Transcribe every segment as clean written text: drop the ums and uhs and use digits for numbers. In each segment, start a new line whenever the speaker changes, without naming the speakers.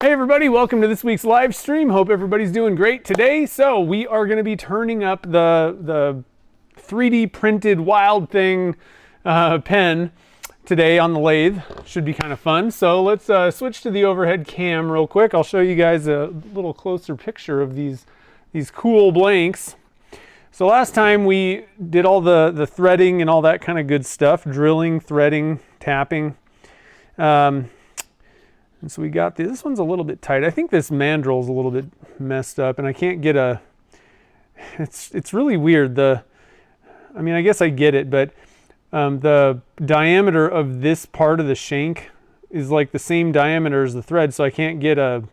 Hey everybody, welcome to this week's live stream. Hope everybody's doing great today. So we are going to be turning up the 3D printed Wild Thing pen today on the lathe. Should be kind of fun. So let's switch to the overhead cam real quick. I'll show you guys a little closer picture of these cool blanks. So last time we did all the threading and all that kind of good stuff, drilling, threading, tapping. And so we got this one's a little bit tight. I think this mandrel is a little bit messed up and I can't get it's really weird. I mean, I guess I get it, but the diameter of this part of the shank is like the same diameter as the thread, so I can't get a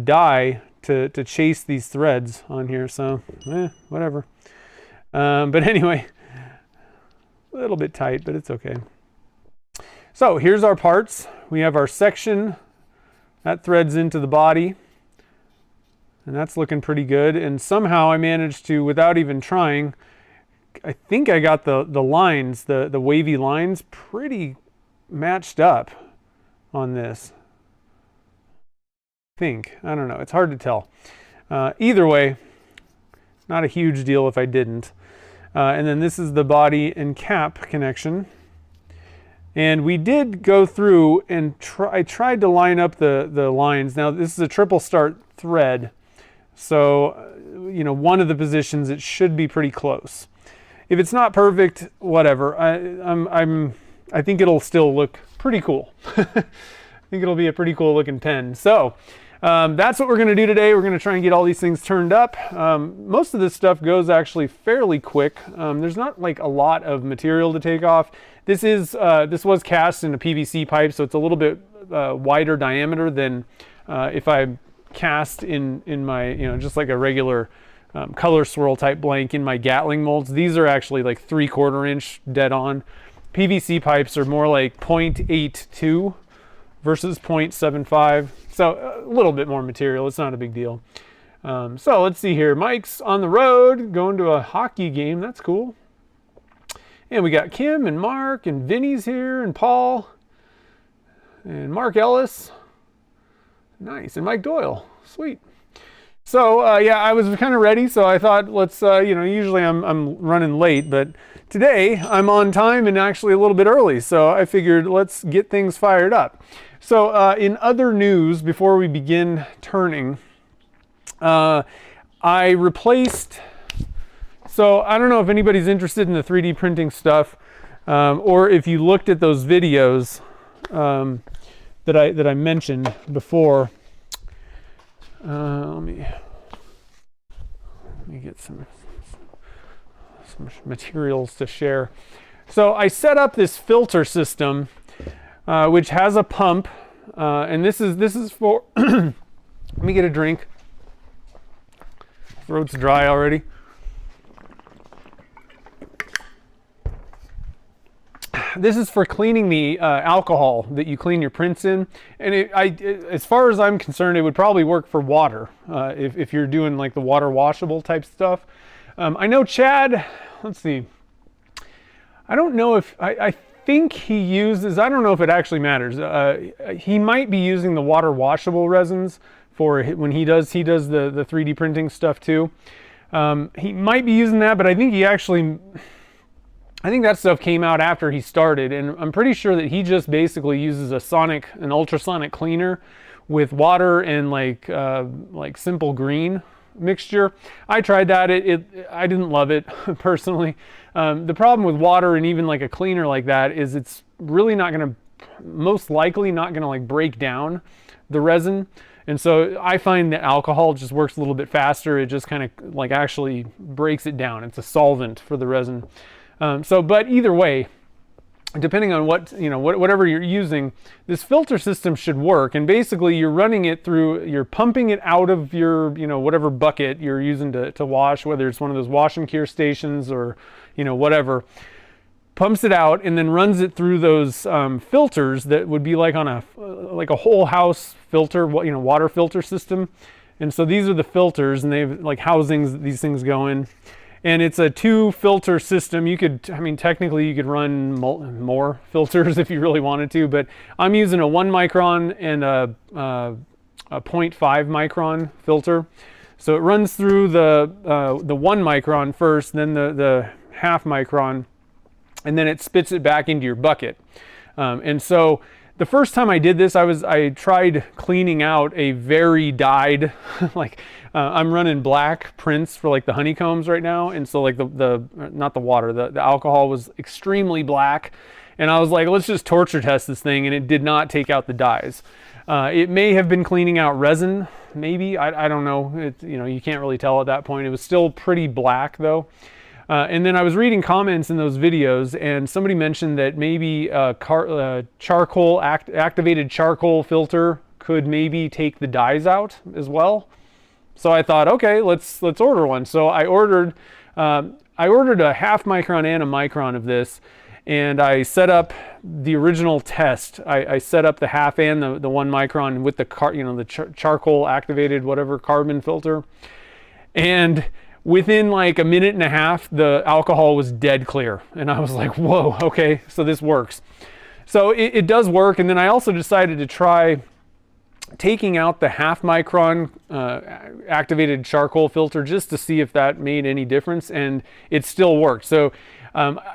die to chase these threads on here, so whatever. But anyway, a little bit tight, but it's okay. So here's our parts. We have our section that threads into the body, and that's looking pretty good. And somehow I managed to, without even trying, I think I got the lines, the wavy lines, pretty matched up on this. I don't know, it's hard to tell. Either way, not a huge deal if I didn't. And then this is the body and cap connection. And we did go through and I tried to line up the lines. Now this is a triple start thread, so you know, one of the positions it should be pretty close. If it's not perfect, whatever. I think it'll still look pretty cool. I think it'll be a pretty cool looking pen. So that's what we're going to do today. We're going to try and get all these things turned up. Most of this stuff goes actually fairly quick. There's not like a lot of material to take off. This was cast in a PVC pipe, so it's a little bit wider diameter than if I cast in my, you know, just like a regular color swirl type blank in my Gatling molds. These are actually like 3/4 inch dead on. PVC pipes are more like 0.82 versus 0.75. So a little bit more material. It's not a big deal. So let's see here. Mike's on the road going to a hockey game. That's cool. And we got Kim and Mark and Vinny's here and Paul and Mark Ellis. Nice. And Mike Doyle. Sweet. So yeah, I was kind of ready. So I thought let's, you know, usually I'm running late, but today I'm on time and actually a little bit early. So I figured let's get things fired up. So in other news, before we begin turning, I replaced, so I don't know if anybody's interested in the 3D printing stuff, or if you looked at those videos that I mentioned before. Let me get some materials to share. So I set up this filter system, which has a pump, and this is for. Let me get a drink. Throat's dry already. This is for cleaning the alcohol that you clean your prints in, and as far as I'm concerned, it would probably work for water if you're doing like the water washable type stuff. I know Chad. Let's see. I don't know if I think he uses. I don't know if it actually matters. He might be using the water washable resins for when he does the 3D printing stuff too. He might be using that, but I think I think that stuff came out after he started, and I'm pretty sure that he just basically uses an ultrasonic cleaner with water and like simple green mixture. I tried that. I didn't love it personally. The problem with water and even like a cleaner like that is it's really not going to, most likely not going to like break down the resin. And so I find that alcohol just works a little bit faster. It just kind of like actually breaks it down. It's a solvent for the resin. But either way, depending on whatever you're using, this filter system should work. And basically you're running it through, you're pumping it out of your, whatever bucket you're using to wash, whether it's one of those wash and cure stations or, whatever, pumps it out and then runs it through those filters that would be like on a whole house filter, water filter system. And so these are the filters, and they have like housings that these things go in. And it's a 2 filter system. Technically you could run more filters if you really wanted to, but I'm using a 1 micron and a 0.5 micron filter. So it runs through the 1 micron first, then the half micron, and then it spits it back into your bucket. And so the first time I did this, I tried cleaning out a very dyed, like I'm running black prints for like the honeycombs right now, and so like not the water, the alcohol was extremely black, and I was like, let's just torture test this thing, and it did not take out the dyes. It may have been cleaning out resin, maybe, I don't know. You can't really tell at that point. It was still pretty black though. And then I was reading comments in those videos, and somebody mentioned that maybe activated charcoal filter could maybe take the dyes out as well. So I thought, okay, let's order one. So I ordered a half micron and a micron of this, and I set up the original test. I set up the half and the 1 micron with the charcoal activated whatever carbon filter, and within like a minute and a half, the alcohol was dead clear. And I was like, whoa, okay, so this works. So it does work. And then I also decided to try taking out the half micron activated charcoal filter just to see if that made any difference, and it still worked. So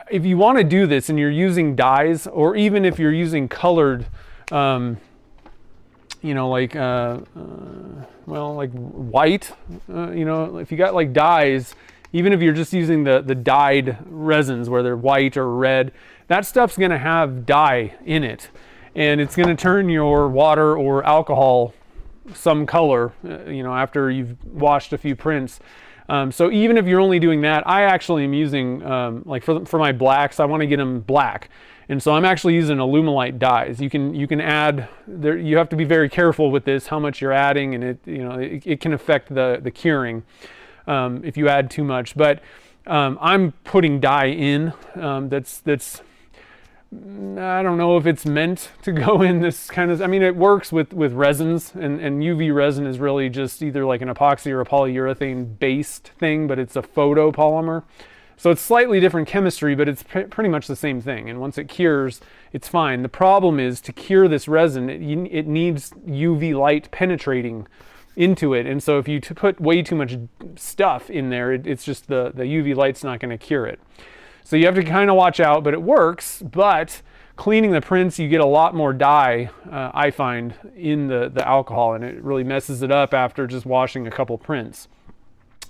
if you want to do this and you're using dyes, or even if you're using colored, like white, if you got like dyes, even if you're just using the dyed resins where they're white or red, that stuff's going to have dye in it, and it's going to turn your water or alcohol some color, after you've washed a few prints. So even if you're only doing that, I actually am using, for my blacks, I want to get them black. And so I'm actually using Alumilite dyes. You can add there. You have to be very careful with this, how much you're adding, and it can affect the curing if you add too much. But I'm putting dye in. That's I don't know if it's meant to go in this kind of. I mean, it works with resins, and UV resin is really just either like an epoxy or a polyurethane based thing, but it's a photopolymer. So it's slightly different chemistry, but it's pretty much the same thing. And once it cures, it's fine. The problem is, to cure this resin, it needs UV light penetrating into it. And so if you put way too much stuff in there, it's just the UV light's not going to cure it. So you have to kind of watch out, but it works. But cleaning the prints, you get a lot more dye, I find, in the alcohol, and it really messes it up after just washing a couple prints.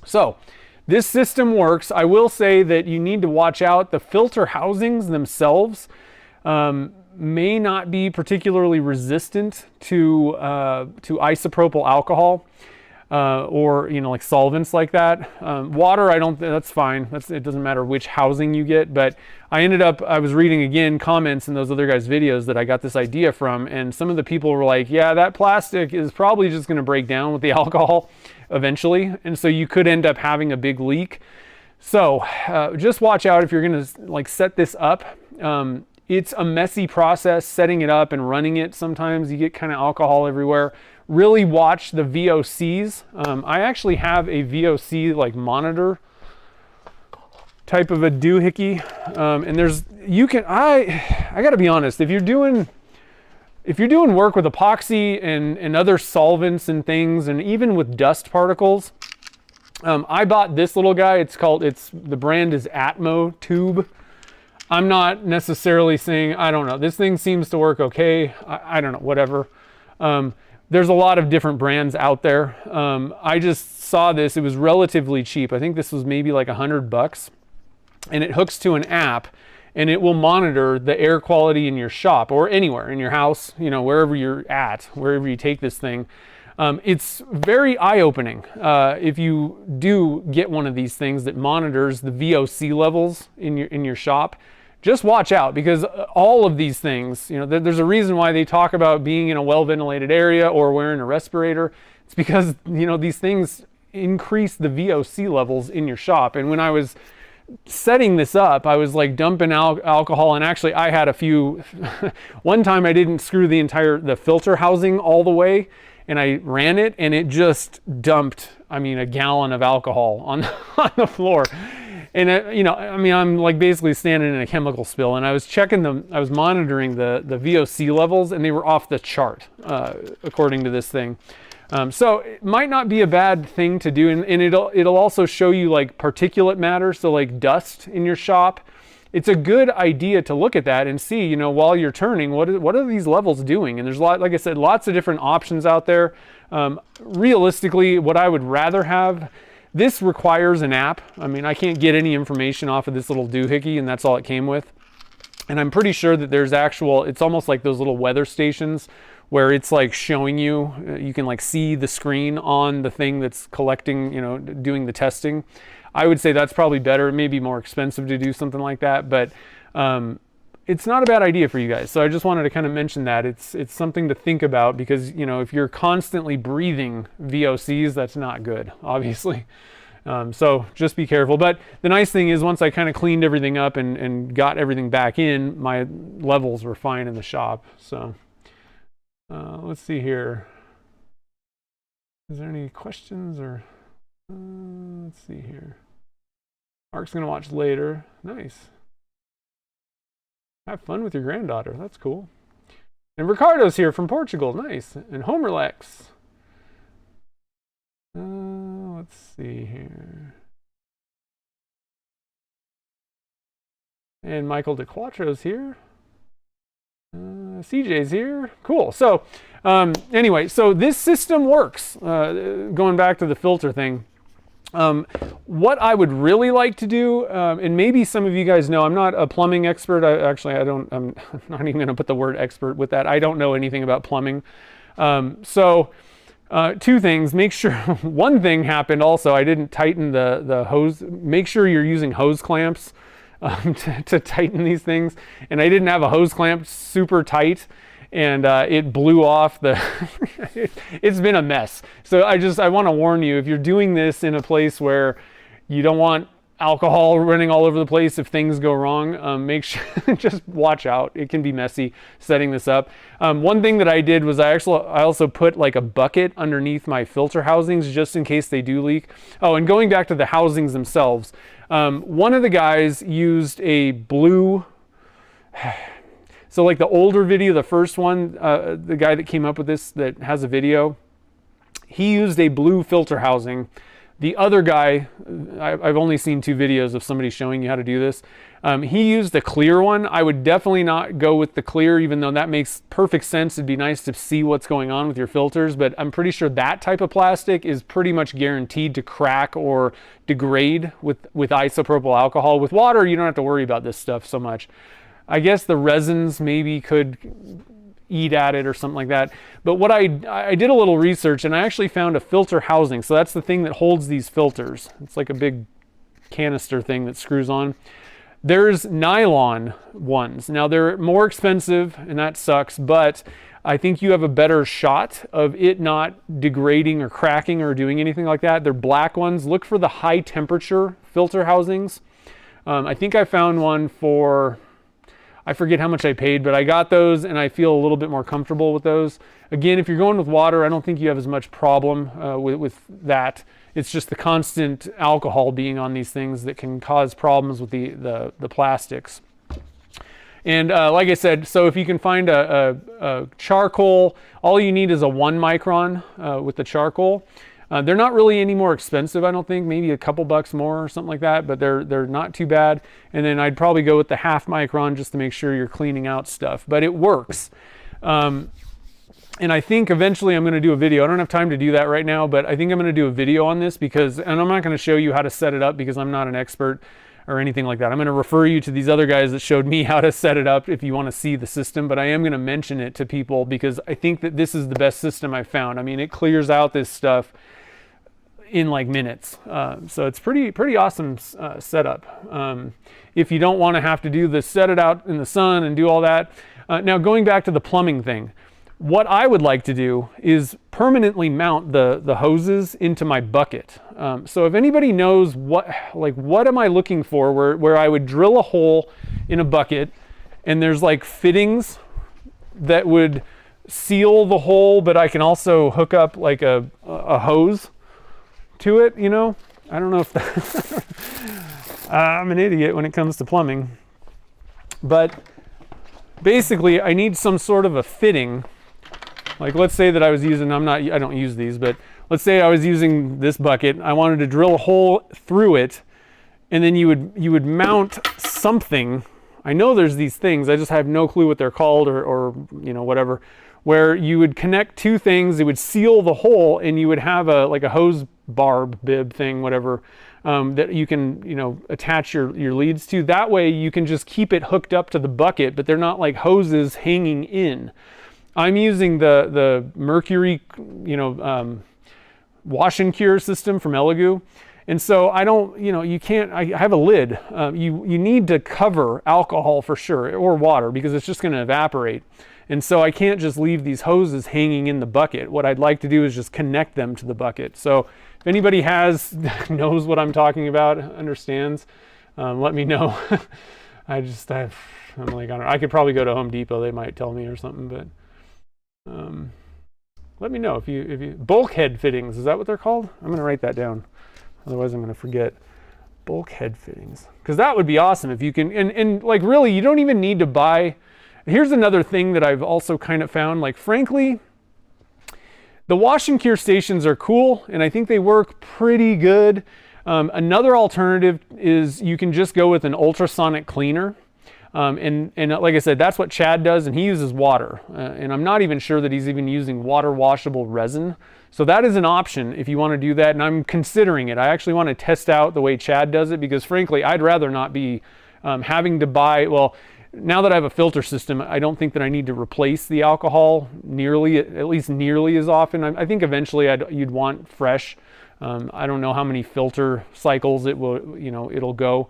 So this system works. I will say that you need to watch out. The filter housings themselves may not be particularly resistant to isopropyl alcohol or like solvents like that. Water, that's fine. It doesn't matter which housing you get. But I was reading again comments in those other guys' videos that I got this idea from, and some of the people were like, yeah, that plastic is probably just going to break down with the alcohol eventually, and so you could end up having a big leak. So just watch out if you're going to like set this up. It's a messy process setting it up and running it. Sometimes you get kind of alcohol everywhere. Really watch the VOCs. I actually have a VOC like monitor type of a doohickey, and I gotta be honest, if you're doing work with epoxy and other solvents and things, and even with dust particles, I bought this little guy. The brand is Atmo Tube. I'm not necessarily saying, I don't know, this thing seems to work okay. I don't know, whatever. There's a lot of different brands out there. I just saw this, it was relatively cheap. I think this was maybe like $100, and it hooks to an app, and it will monitor the air quality in your shop or anywhere in your house, wherever you're at, wherever you take this thing. It's very eye-opening if you do get one of these things that monitors the VOC levels in your shop. Just watch out, because all of these things, there's a reason why they talk about being in a well-ventilated area or wearing a respirator. It's because, these things increase the VOC levels in your shop. And when I was setting this up, I was like dumping alcohol, and actually I had a few. One time I didn't screw the filter housing all the way, and I ran it, and it just dumped, a gallon of alcohol on the floor. And I'm like basically standing in a chemical spill, and I was monitoring the VOC levels, and they were off the chart according to this thing. So it might not be a bad thing to do, and it'll also show you like particulate matter, so like dust in your shop. It's a good idea to look at that and see, you know, while you're turning, what are these levels doing? And there's like I said, lots of different options out there. Realistically, what I would rather have, this requires an app. I mean, I can't get any information off of this little doohickey, and that's all it came with. And I'm pretty sure that there's it's almost like those little weather stations where it's like showing you, you can like see the screen on the thing that's collecting, you know, doing the testing. I would say that's probably better. It may be more expensive to do something like that, but it's not a bad idea for you guys. So I just wanted to kind of mention that. It's something to think about, because, you know, if you're constantly breathing VOCs, that's not good, obviously. So just be careful. But the nice thing is, once I kind of cleaned everything up and got everything back in, my levels were fine in the shop. So let's see here. Is there any questions or let's see here. Mark's gonna watch later. Nice. Have fun with your granddaughter. That's cool. And Ricardo's here from Portugal. Nice. And Homerlex. Let's see here. And Michael DeQuatro's here. CJ's here. Cool. So anyway, so this system works. Going back to the filter thing. What I would really like to do, and maybe some of you guys know, I'm not a plumbing expert. I'm not even going to put the word expert with that. I don't know anything about plumbing. Two things. Make sure, one thing happened also, I didn't tighten the hose. Make sure you're using hose clamps to tighten these things. And I didn't have a hose clamp super tight, and it blew off the, it's been a mess. So I want to warn you, if you're doing this in a place where you don't want alcohol running all over the place if things go wrong, make sure, just watch out. It can be messy setting this up. One thing that I did was I also put like a bucket underneath my filter housings just in case they do leak. Oh, and going back to the housings themselves, one of the guys used a blue, so like the older video, the first one, the guy that came up with this, that has a video, he used a blue filter housing. The other guy, I've only seen 2 videos of somebody showing you how to do this. He used a clear one. I would definitely not go with the clear, even though that makes perfect sense. It'd be nice to see what's going on with your filters, but I'm pretty sure that type of plastic is pretty much guaranteed to crack or degrade with isopropyl alcohol. With water, you don't have to worry about this stuff so much. I guess the resins maybe could eat at it or something like that. But what I did a little research, and I actually found a filter housing. So that's the thing that holds these filters. It's like a big canister thing that screws on. There's nylon ones. Now they're more expensive, and that sucks, but I think you have a better shot of it not degrading or cracking or doing anything like that. They're black ones. Look for the high temperature filter housings. I think I found one for, I forget how much I paid, but I got those and I feel a little bit more comfortable with those. Again, if you're going with water, I don't think you have as much problem with that. It's just the constant alcohol being on these things that can cause problems with the plastics. And like I said, so if you can find a charcoal, all you need is a 1 micron with the charcoal. They're not really any more expensive, I don't think, maybe a couple bucks more or something like that, but they're not too bad. And then I'd probably go with the 0.5 micron just to make sure you're cleaning out stuff, but it works. And I think eventually I'm going to do a video. I don't have time to do that right now, but I think I'm going to do a video on this and I'm not going to show you how to set it up because I'm not an expert or anything like that. I'm going to refer you to these other guys that showed me how to set it up if you want to see the system, but I am going to mention it to people because I think that this is the best system I've found. I mean, it clears out this stuff in like minutes. So it's pretty awesome setup. If you don't want to have to do the set it out in the sun and do all that. Now going back to the plumbing thing, what I would like to do is permanently mount the hoses into my bucket. So if anybody knows what am I looking for where I would drill a hole in a bucket and there's like fittings that would seal the hole, but I can also hook up like a hose to it, you know? I don't know if that I'm an idiot when it comes to plumbing. But basically I need some sort of a fitting Like let's say that I was using, I don't use these, but let's say I was using this bucket. I wanted to drill a hole through it, and then you would mount something. I know there's these things, I just have no clue what they're called or whatever, where you would connect two things, it would seal the hole, and you would have like a hose barb bib thing, whatever, that you can attach your leads to. That way you can just keep it hooked up to the bucket, but they're not like hoses hanging in. I'm using the Mercury wash and cure system from Elegoo. And so I don't, you can't, I have a lid. You need to cover alcohol for sure, or water, because it's just going to evaporate. And so I can't just leave these hoses hanging in the bucket. What I'd like to do is just connect them to the bucket. So if anybody knows what I'm talking about, understands, let me know. I'm like, I could probably go to Home Depot. They might tell me or something, but let me know if you bulkhead fittings, is that what they're called? I'm going to write that down. Otherwise I'm going to forget. Bulkhead fittings. Because that would be awesome if you can, and like really, you don't even need to buy. Here's another thing that I've also kind of found, like frankly, the wash and cure stations are cool, and I think they work pretty good. Another alternative is you can just go with an ultrasonic cleaner. And like I said, that's what Chad does, and he uses water. And I'm not even sure that he's even using water washable resin. So that is an option if you want to do that, and I'm considering it. I actually want to test out the way Chad does it, because frankly, I'd rather not be having to buy, well, now that I have a filter system, I don't think that I need to replace the alcohol at least nearly as often. I think eventually you'd want fresh. I don't know how many filter cycles it'll go.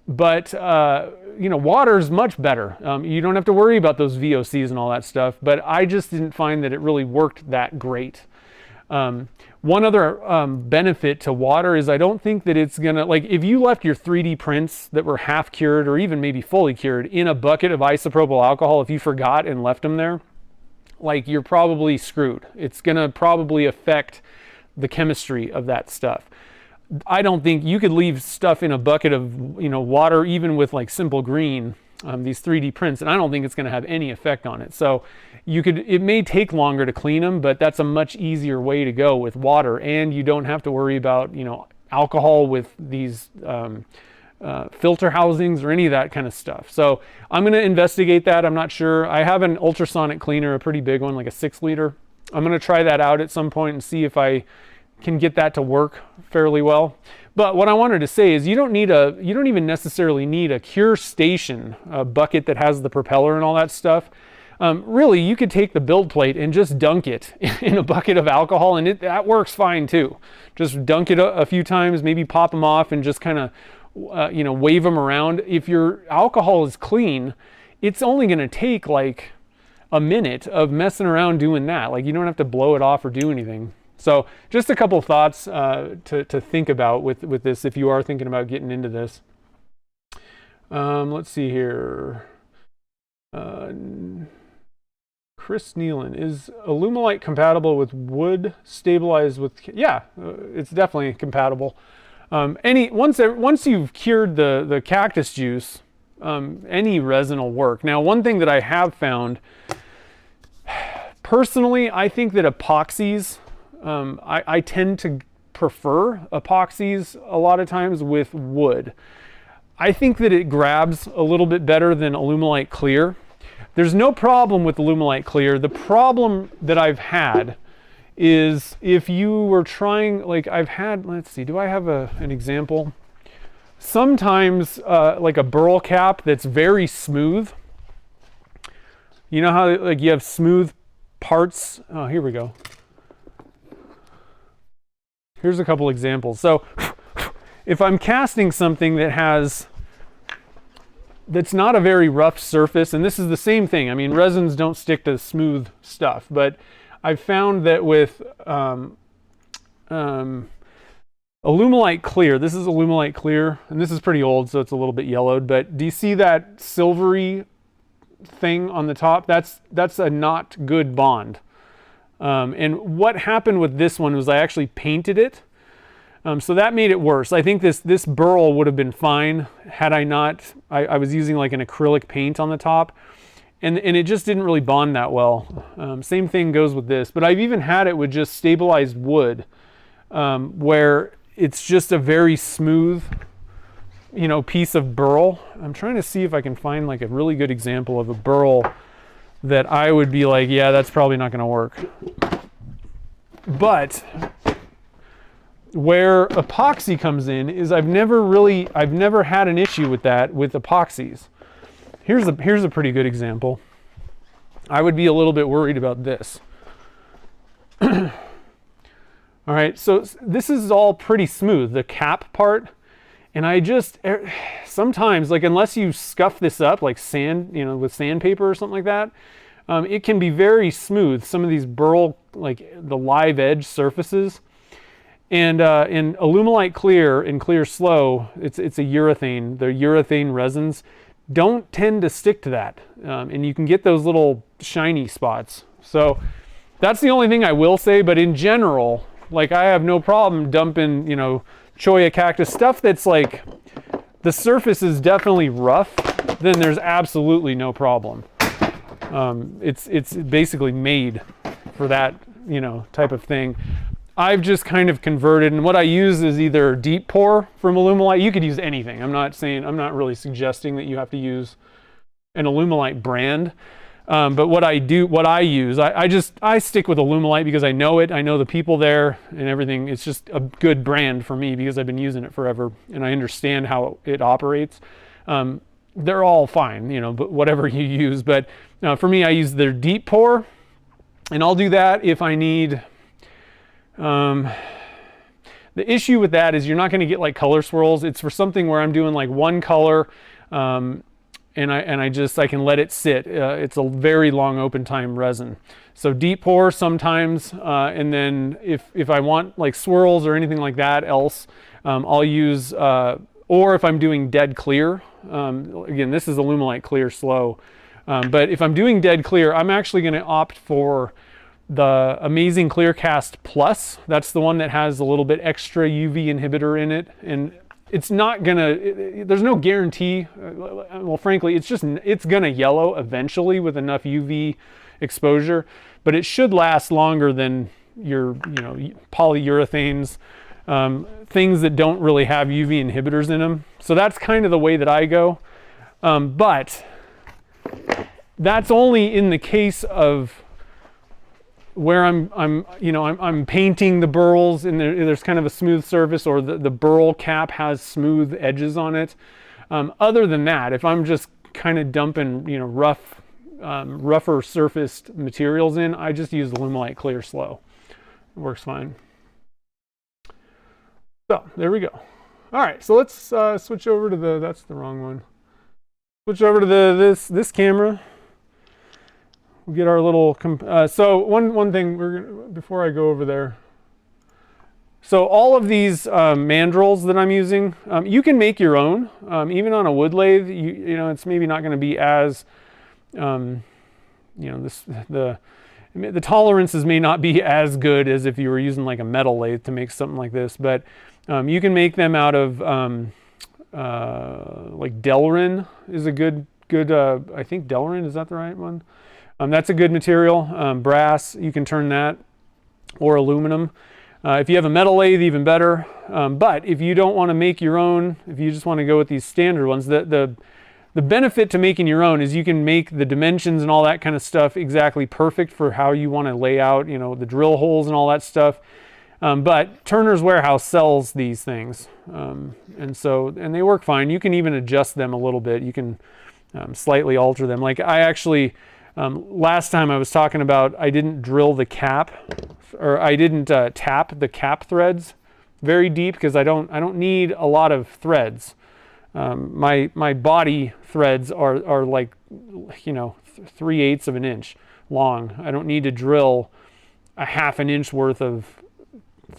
But water is much better. You don't have to worry about those VOCs and all that stuff, but I just didn't find that it really worked that great. One other benefit to water is I don't think that it's gonna, like if you left your 3D prints that were half cured or even maybe fully cured in a bucket of isopropyl alcohol, if you forgot and left them there, like you're probably screwed. It's gonna probably affect the chemistry of that stuff. I don't think you could leave stuff in a bucket of water, even with like simple green, these 3D prints, and I don't think it's going to have any effect on it. So it may take longer to clean them, but that's a much easier way to go with water, and you don't have to worry about alcohol with these filter housings or any of that kind of stuff. So I'm going to investigate that. I'm not sure. I have an ultrasonic cleaner, a pretty big one, like a 6 liter. I'm going to try that out at some point and see if I can get that to work fairly well. But what I wanted to say is you don't even necessarily need a cure station, a bucket that has the propeller and all that stuff. Really, you could take the build plate and just dunk it in a bucket of alcohol, and that works fine too. Just dunk it a few times, maybe pop them off and just kind of wave them around. If your alcohol is clean, it's only going to take like a minute of messing around doing that. Like you don't have to blow it off or do anything. So just a couple of thoughts to think about with this if you are thinking about getting into this. Let's see here. Chris Nealon, is Alumilite compatible with wood stabilized with? Yeah, it's definitely compatible. Once you've cured the cactus juice, any resin will work. Now, one thing that I have found, personally, I think that epoxies, I tend to prefer epoxies a lot of times with wood. I think that it grabs a little bit better than Alumilite Clear. There's no problem with Alumilite Clear. The problem that I've had is if you were trying, like I've had, let's see, do I have an example? Sometimes like a burl cap that's very smooth. You know how like you have smooth parts? Oh, here we go. Here's a couple examples. So if I'm casting something that's not a very rough surface, and this is the same thing. I mean, resins don't stick to smooth stuff, but I've found that with Alumilite Clear, this is Alumilite Clear, and this is pretty old, so it's a little bit yellowed, but do you see that silvery thing on the top? That's a not good bond. And what happened with this one was I actually painted it. So that made it worse. I think this burl would have been fine had I not, I was using like an acrylic paint on the top. and it just didn't really bond that well. Same thing goes with this, but I've even had it with just stabilized wood, where it's just a very smooth, you know, piece of burl. I'm trying to see if I can find like a really good example of a burl that I would be like, yeah, that's probably not going to work. But where epoxy comes in is I've never had an issue with that with epoxies. Here's a pretty good example. I would be a little bit worried about this. All right, so this is all pretty smooth, the cap part. And I just, sometimes, like unless you scuff this up like sand, you know, with sandpaper or something like that, it can be very smooth. Some of these burl, like the live edge surfaces. And in Alumilite Clear and Clear Slow, it's a urethane. The urethane resins don't tend to stick to that. And you can get those little shiny spots. So that's the only thing I will say, but in general, like I have no problem dumping, you know, cholla cactus stuff that's like, the surface is definitely rough, then there's absolutely no problem. It's basically made for that, you know, type of thing. I've just kind of converted, and what I use is either deep pour from Alumilite. You could use anything. I'm not really suggesting that you have to use an Alumilite brand. But what I use, I stick with Alumilite because I know it. I know the people there and everything. It's just a good brand for me because I've been using it forever and I understand how it operates. They're all fine, you know, but whatever you use. But for me, I use their deep pour, and I'll do that if I need. The issue with that is you're not going to get like color swirls. It's for something where I'm doing like one color, and I can let it sit. It's a very long open time resin. So deep pour sometimes, and then if I want like swirls or anything like that else, I'll use, or if I'm doing dead clear, again, this is Alumilite Clear Slow. But if I'm doing dead clear, I'm actually going to opt for the Amazing Clearcast Plus. That's the one that has a little bit extra UV inhibitor in it, and it's not gonna, there's no guarantee, well frankly it's gonna yellow eventually with enough UV exposure, but it should last longer than your, you know, polyurethanes, things that don't really have UV inhibitors in them. So that's kind of the way that I go, but that's only in the case of where I'm painting the burls and there's kind of a smooth surface, or the burl cap has smooth edges on it. Other than that, if I'm just kind of dumping, you know, rougher surfaced materials in, I just use Alumilite Clear Slow. It works fine. So there we go. All right, so let's switch over to that's the wrong one. Switch over to this camera. We'll get our little, so one thing before I go over there. So all of these mandrels that I'm using, you can make your own, even on a wood lathe. You know, it's maybe not going to be as, you know, the tolerances may not be as good as if you were using like a metal lathe to make something like this, but you can make them out of like Delrin is a good, I think Delrin, is that the right one? That's a good material. Brass, you can turn that, or aluminum. If you have a metal lathe, even better. But if you don't want to make your own, if you just want to go with these standard ones, the benefit to making your own is you can make the dimensions and all that kind of stuff exactly perfect for how you want to lay out, you know, the drill holes and all that stuff. But Turner's Warehouse sells these things, and they work fine. You can even adjust them a little bit. You can slightly alter them. Like I actually. Last time I was talking about I didn't drill the cap, or I didn't tap the cap threads very deep because I don't need a lot of threads. My body threads are like, you know, 3/8 of an inch long. I don't need to drill a half an inch worth of,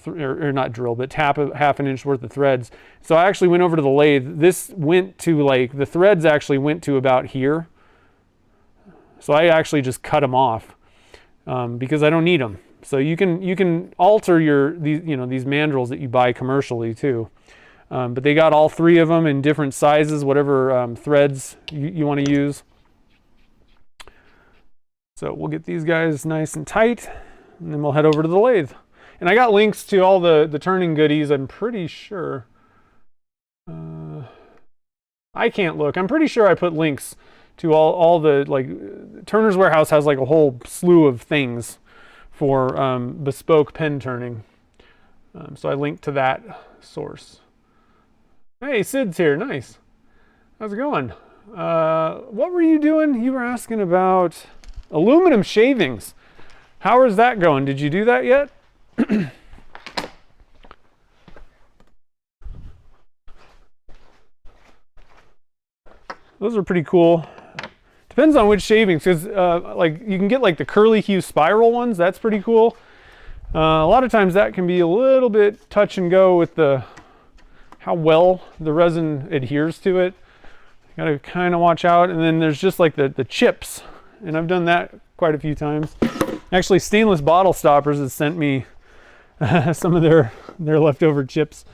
or not drill, but tap a half an inch worth of threads. So I actually went over to the lathe. This went to like, the threads actually went to about here. So I actually just cut them off because I don't need them. So you can alter these mandrels that you buy commercially too. But they got all three of them in different sizes, whatever threads you want to use. So we'll get these guys nice and tight, and then we'll head over to the lathe. And I got links to all the turning goodies, I'm pretty sure. I can't look. I'm pretty sure I put links to all the, like, Turner's Warehouse has like a whole slew of things for bespoke pen turning. So I linked to that source. Hey, Sid's here. Nice. How's it going? What were you doing? You were asking about aluminum shavings. How is that going? Did you do that yet? Those are pretty cool. Depends on which shavings, because like you can get like the curly hue spiral ones. That's pretty cool. A lot of times that can be a little bit touch and go with how well the resin adheres to it. You gotta kind of watch out. And then there's just like the chips, and I've done that quite a few times. Actually, Stainless Bottle Stoppers has sent me some of their leftover chips.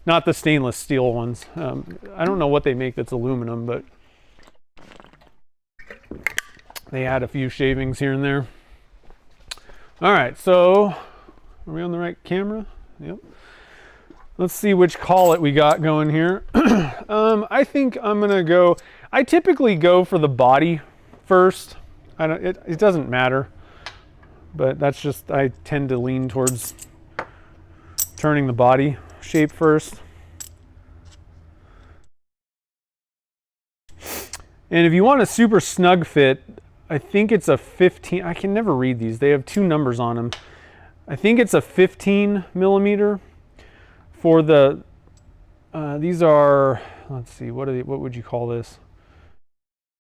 Not the stainless steel ones. I don't know what they make that's aluminum, but they add a few shavings here and there. All right, so are we on the right camera? Yep. Let's see which collet we got going here. I think I'm gonna go, I typically go for the body first. It doesn't matter, but that's just, I tend to lean towards turning the body shape first. And if you want a super snug fit, I think it's a 15, I can never read these. They have two numbers on them. I think it's a 15 millimeter for the, these are, let's see, what would you call this?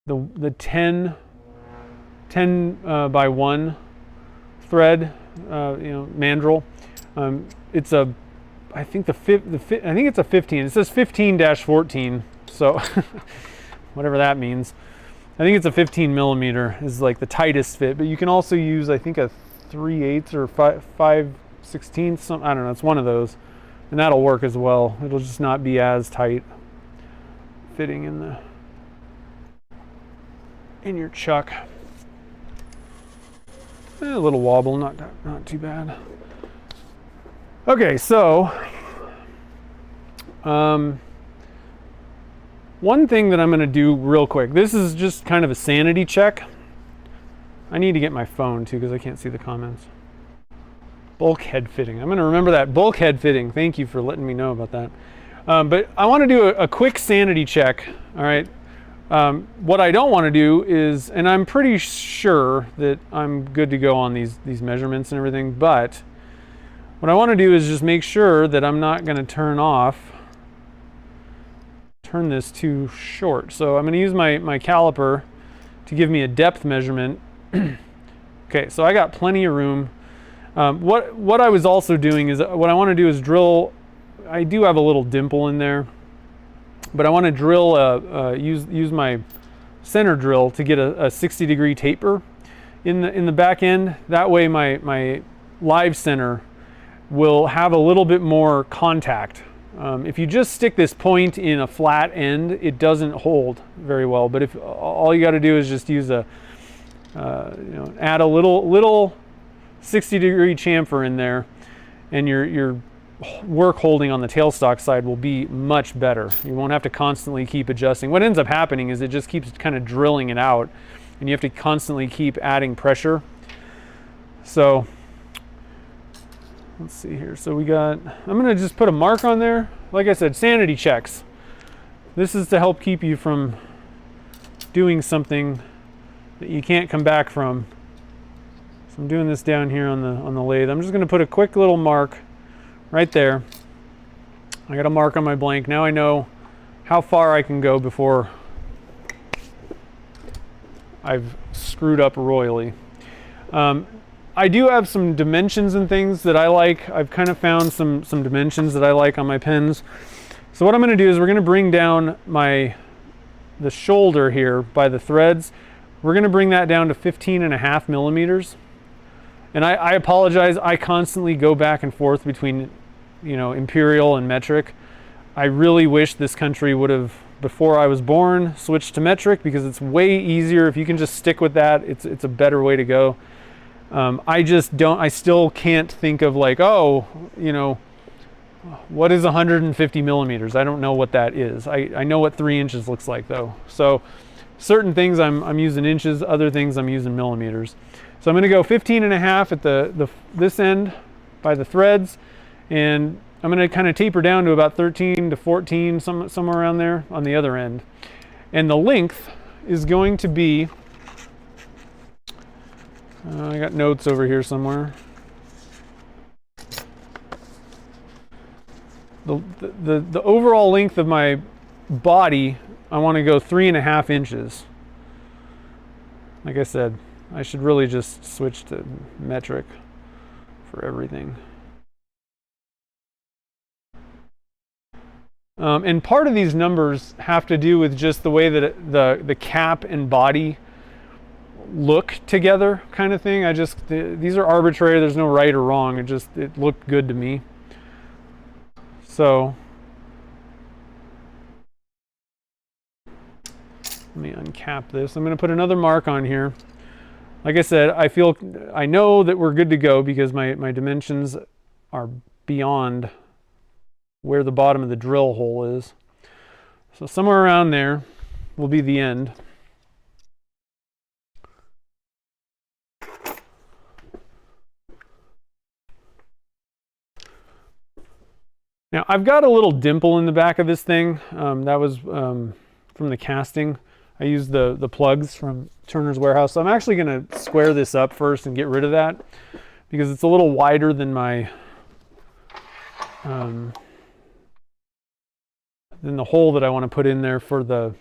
The 10 by 1 thread, mandrel. It's a, I think I think it's a 15. It says 15-14, so whatever that means. I think it's a 15 millimeter is like the tightest fit, but you can also use, I think, a 3/8 or 5/16, something, I don't know, it's one of those, and that'll work as well. It'll just not be as tight fitting in your chuck. A little wobble, not too bad. Okay, so one thing that I'm going to do real quick, this is just kind of a sanity check. I need to get my phone too because I can't see the comments. Bulkhead fitting. I'm going to remember that. Bulkhead fitting. Thank you for letting me know about that. But I want to do a quick sanity check. All right. What I don't want to do is, and I'm pretty sure that I'm good to go on these measurements and everything, but what I want to do is just make sure that I'm not going to turn this too short. So I'm going to use my caliper to give me a depth measurement. Okay, so I got plenty of room. What I was also doing is, what I want to do is drill, I do have a little dimple in there, but I want to drill, use my center drill to get a 60-degree taper in the back end. That way my live center will have a little bit more contact. If you just stick this point in a flat end, it doesn't hold very well. But if all you got to do is just use add a little 60-degree chamfer in there, and your work holding on the tailstock side will be much better. You won't have to constantly keep adjusting. What ends up happening is it just keeps kind of drilling it out, and you have to constantly keep adding pressure. So let's see here. So I'm going to just put a mark on there. Like I said, sanity checks. This is to help keep you from doing something that you can't come back from. So I'm doing this down here on the lathe. I'm just going to put a quick little mark right there. I got a mark on my blank. Now I know how far I can go before I've screwed up royally. I do have some dimensions and things that I like. I've kind of found some dimensions that I like on my pens. So what I'm going to do is we're going to bring down the shoulder here by the threads. We're going to bring that down to 15.5 millimeters. And I apologize. I constantly go back and forth between, imperial and metric. I really wish this country would have before I was born, switched to metric because it's way easier. If you can just stick with that, it's a better way to go. I still can't think of like, oh, you know, what is 150 millimeters? I don't know what that is. I know what 3 inches looks like though. So certain things I'm using inches, other things I'm using millimeters. So I'm going to go 15.5 at this end by the threads, and I'm going to kind of taper down to about 13 to 14, somewhere around there on the other end. And the length is going to be, I got notes over here somewhere. The overall length of my body, I want to go 3.5 inches. Like I said, I should really just switch to metric for everything. And part of these numbers have to do with just the way that the cap and body look together, kind of thing. These are arbitrary. There's no right or wrong. It looked good to me. So let me uncap this. I'm going to put another mark on here. Like I said, I know that we're good to go because my dimensions are beyond where the bottom of the drill hole is. So somewhere around there will be the end. Now I've got a little dimple in the back of this thing. That was from the casting. I used the plugs from Turner's Warehouse. So I'm actually going to square this up first and get rid of that because it's a little wider than my than the hole that I want to put in there for the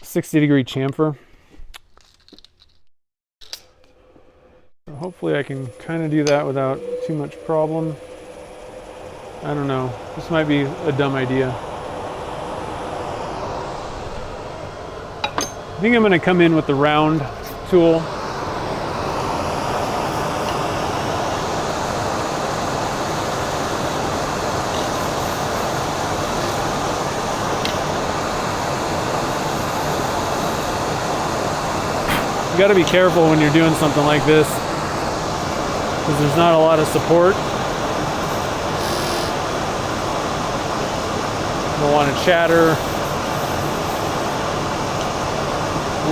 60-degree chamfer. So hopefully I can kind of do that without too much problem. I don't know. This might be a dumb idea. I think I'm going to come in with the round tool. You got to be careful when you're doing something like this because there's not a lot of support. You don't want to chatter.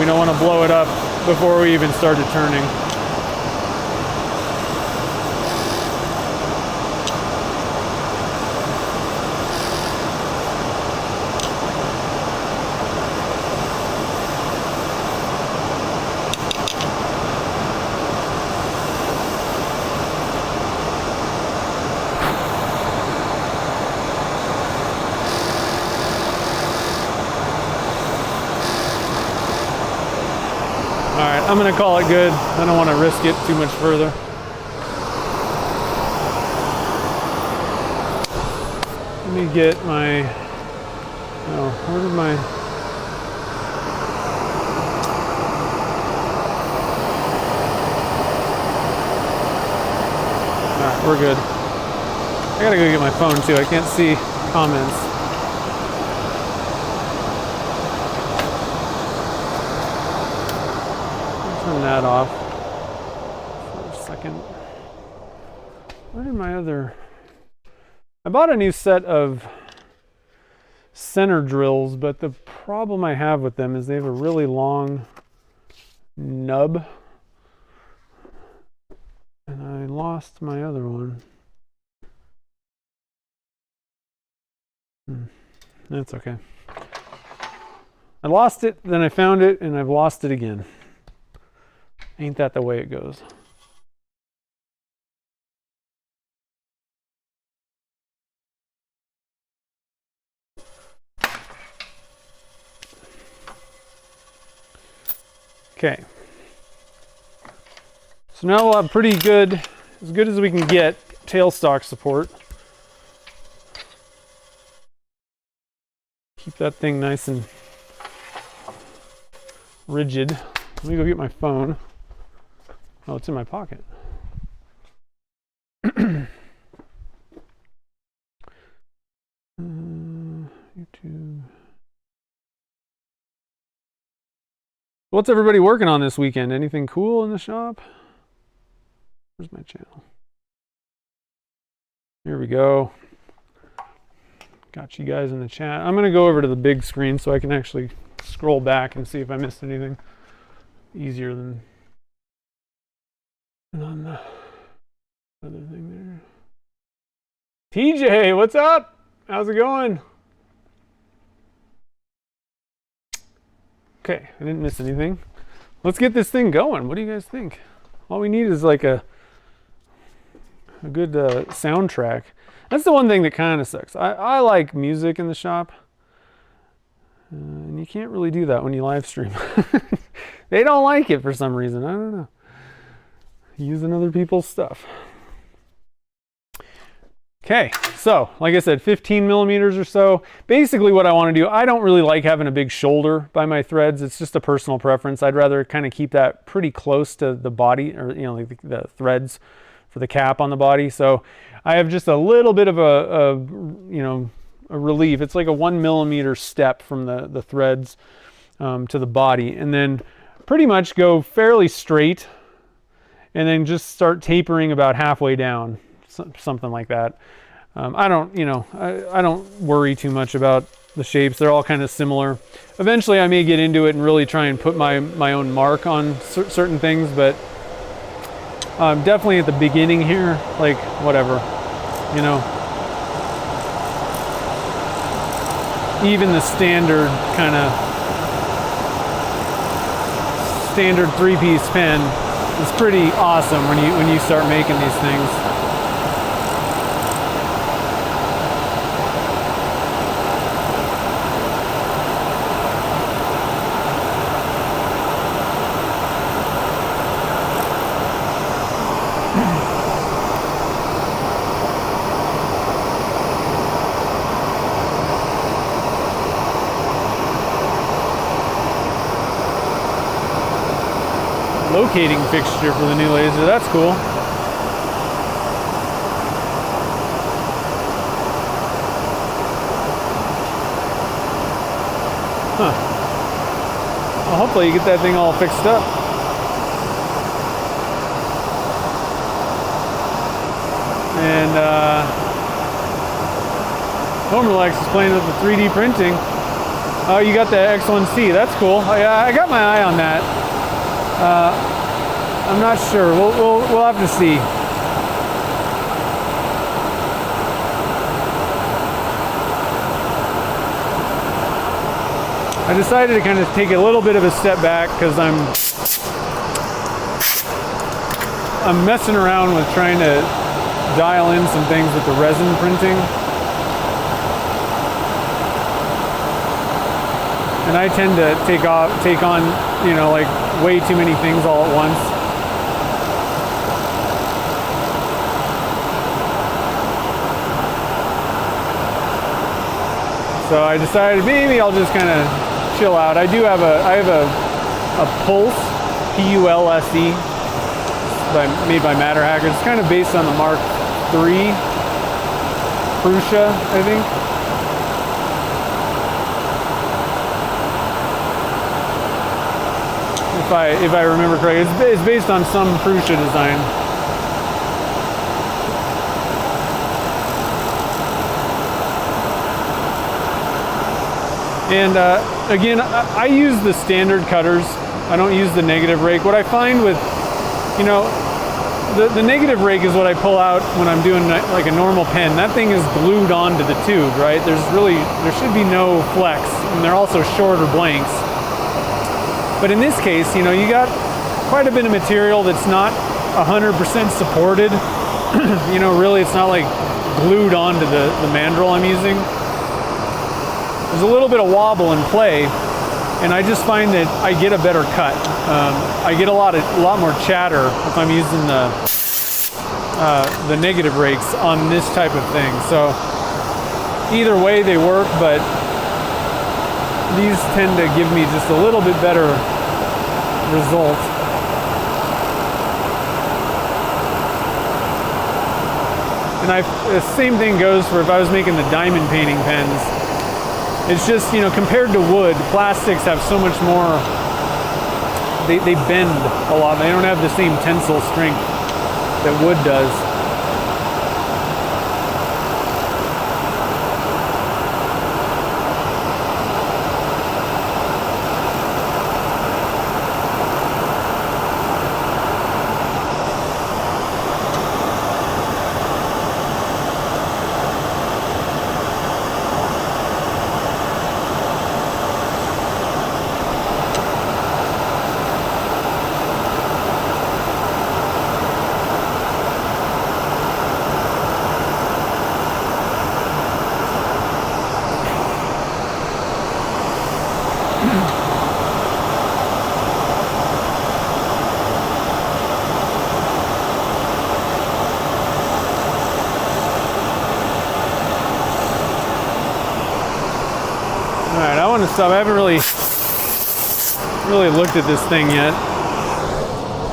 We don't want to blow it up before we even started turning. I'm going to call it good. I don't want to risk it too much further. Let me get my, where did my, all right, we're good. I got to go get my phone too. I can't see comments. Turn that off for a second. Where did my other... I bought a new set of center drills, but the problem I have with them is they have a really long nub. And I lost my other one. That's okay. I lost it, then I found it, and I've lost it again. Ain't that the way it goes? Okay. So now we'll have pretty good, as good as we can get, tailstock support. Keep that thing nice and rigid. Let me go get my phone. Oh, it's in my pocket. YouTube. What's everybody working on this weekend? Anything cool in the shop? Where's my channel? Here we go. Got you guys in the chat. I'm going to go over to the big screen so I can actually scroll back and see if I missed anything. Easier than on the other thing there. TJ, what's up? How's it going? Okay, I didn't miss anything. Let's get this thing going. What do you guys think? All we need is like a good soundtrack. That's the one thing that kind of sucks. I like music in the shop, and you can't really do that when you live stream. They don't like it for some reason. I don't know. Using other people's stuff. Okay, so like I said, 15 millimeters or so. Basically what I want to do, I don't really like having a big shoulder by my threads. It's just a personal preference. I'd rather kind of keep that pretty close to the body, or like the threads for the cap on the body. So I have just a little bit of a relief. It's like a 1 millimeter step from the threads to the body, and then pretty much go fairly straight, and then just start tapering about halfway down. Something like that. I don't worry too much about the shapes. They're all kind of similar. Eventually I may get into it and really try and put my own mark on certain things, but definitely at the beginning here, like whatever, even the standard three-piece pen is pretty awesome when you start making these things. Locating fixture for the new laser. That's cool. Huh. Well, hopefully you get that thing all fixed up. And Homerlex is playing with the 3D printing. Oh, you got the X1C. That's cool. I got my eye on that. I'm not sure. We'll have to see. I decided to kind of take a little bit of a step back because I'm messing around with trying to dial in some things with the resin printing. And I tend to take on, like way too many things all at once. So I decided maybe I'll just kind of chill out. I have a Pulse, P-U-L-S-E, made by Matter Hacker. It's kind of based on the Mark III Prusa, I think. If I remember correctly, it's based on some Prusa design. And again, I use the standard cutters. I don't use the negative rake. What I find with, the negative rake is what I pull out when I'm doing like a normal pen. That thing is glued onto the tube, right? There should be no flex, and they're also shorter blanks. But in this case, you got quite a bit of material that's not 100% supported. Really it's not like glued onto the mandrel I'm using. There's a little bit of wobble in play, and I just find that I get a better cut. I get a lot more chatter if I'm using the negative rakes on this type of thing. So either way they work, but these tend to give me just a little bit better result. And the same thing goes for if I was making the diamond painting pens. It's just, compared to wood, plastics have so much more they bend a lot. They don't have the same tensile strength that wood does. Alright, I want to stop. I haven't really looked at this thing yet.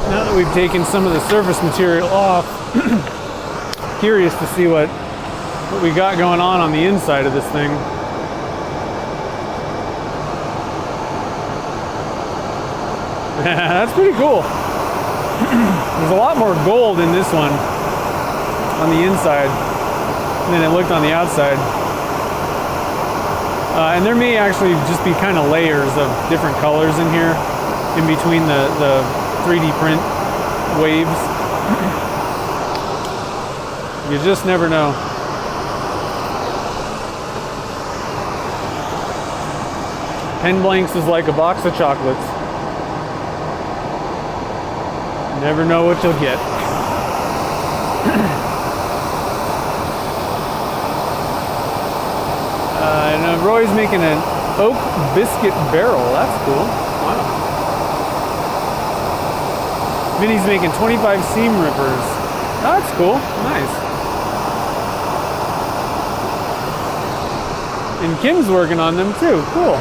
Now that we've taken some of the surface material off, curious to see what we got going on the inside of this thing. That's pretty cool. There's a lot more gold in this one on the inside than it looked on the outside. And there may actually just be kind of layers of different colors in here in between the 3D print waves. You just never know. Pen blanks is like a box of chocolates. You never know what you'll get. And Roy's making an oak biscuit barrel. That's cool. Wow. Vinny's making 25 seam rippers. That's cool. Nice. And Kim's working on them too. Cool.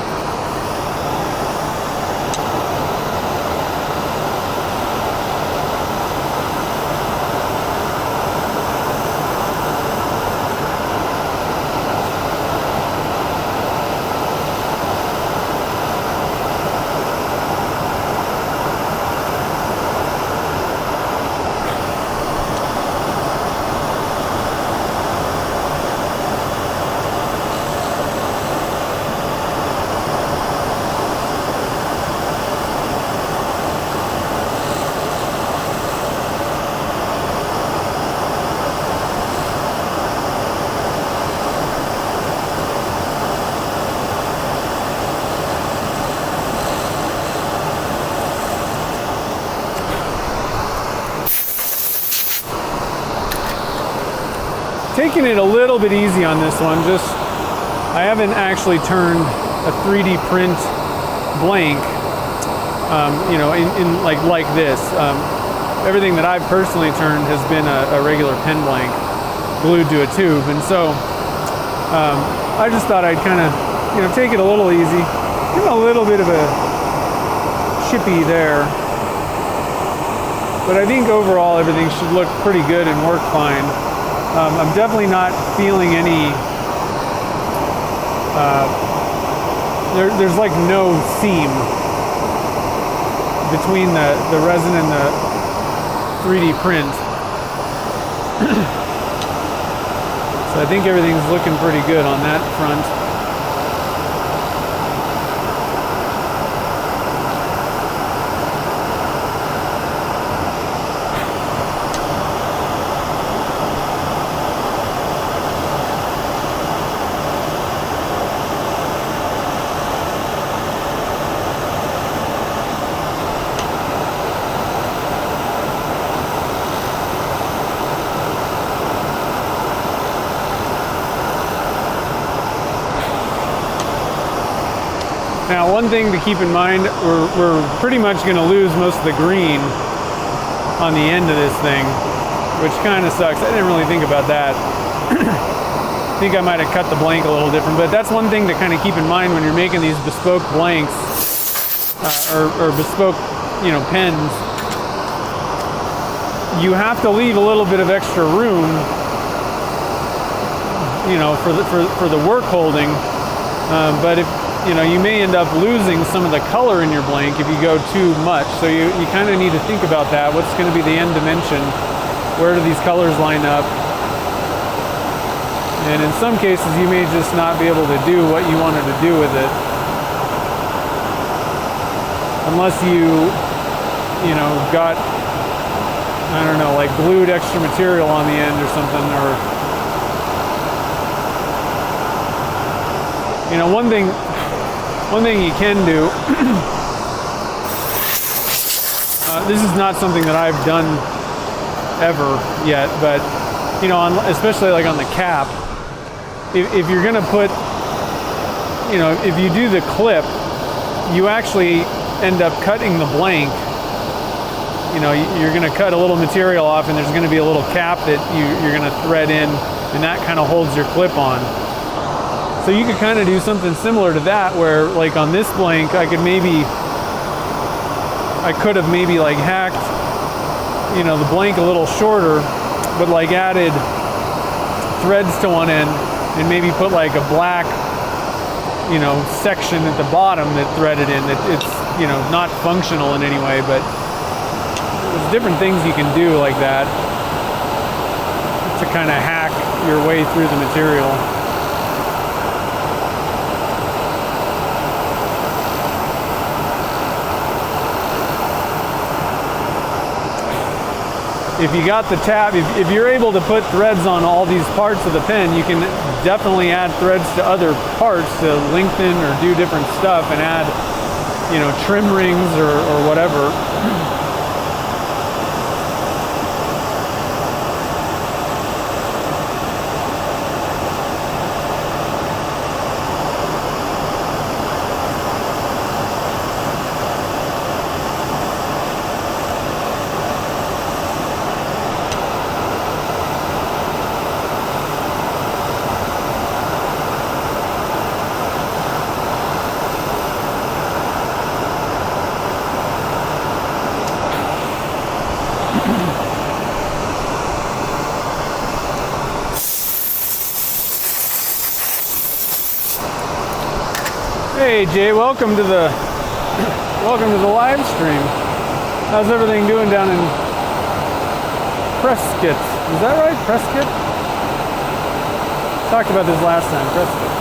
Taking it a little bit easy on this one. I haven't actually turned a 3D print blank, you know, in like this. Everything that I've personally turned has been a regular pen blank glued to a tube, and so I just thought I'd kind of, you know, take it a little easy, give it a little bit of a chippy there. But I think overall everything should look pretty good and work fine. I'm definitely not feeling any, there's like no seam between the resin and the 3D print. So I think everything's looking pretty good on that front. Now, one thing to keep in mind, we're pretty much going to lose most of the green on the end of this thing, which kind of sucks. I didn't really think about that. I think I might have cut the blank a little different, but that's one thing to kind of keep in mind when you're making these bespoke blanks or bespoke, you know, pens. You have to leave a little bit of extra room, you know, for the work holding. But you know, you may end up losing some of the color in your blank if you go too much. So you kind of need to think about that. What's going to be the end dimension? Where do these colors line up? And in some cases, you may just not be able to do what you wanted to do with it. Unless you know, got, I don't know, like glued extra material on the end or something, or, you know, one thing you can do, this is not something that I've done ever yet, but, you know, especially like on the cap, if you're gonna put, you know, if you do the clip, you actually end up cutting the blank. You know, you're gonna cut a little material off, and there's gonna be a little cap that you're gonna thread in, and that kind of holds your clip on. So you could kind of do something similar to that, where like on this blank, I could have maybe like hacked, you know, the blank a little shorter, but like added threads to one end, and maybe put like a black, you know, section at the bottom that threaded in, that it's, you know, not functional in any way, but there's different things you can do like that to kind of hack your way through the material. If you got the tab, if you're able to put threads on all these parts of the pen, you can definitely add threads to other parts to lengthen or do different stuff, and add, you know, trim rings or whatever. Hey Jay, welcome to the live stream. How's everything doing down in Prescott? Is that right? Prescott? Talked about this last time, Prescott.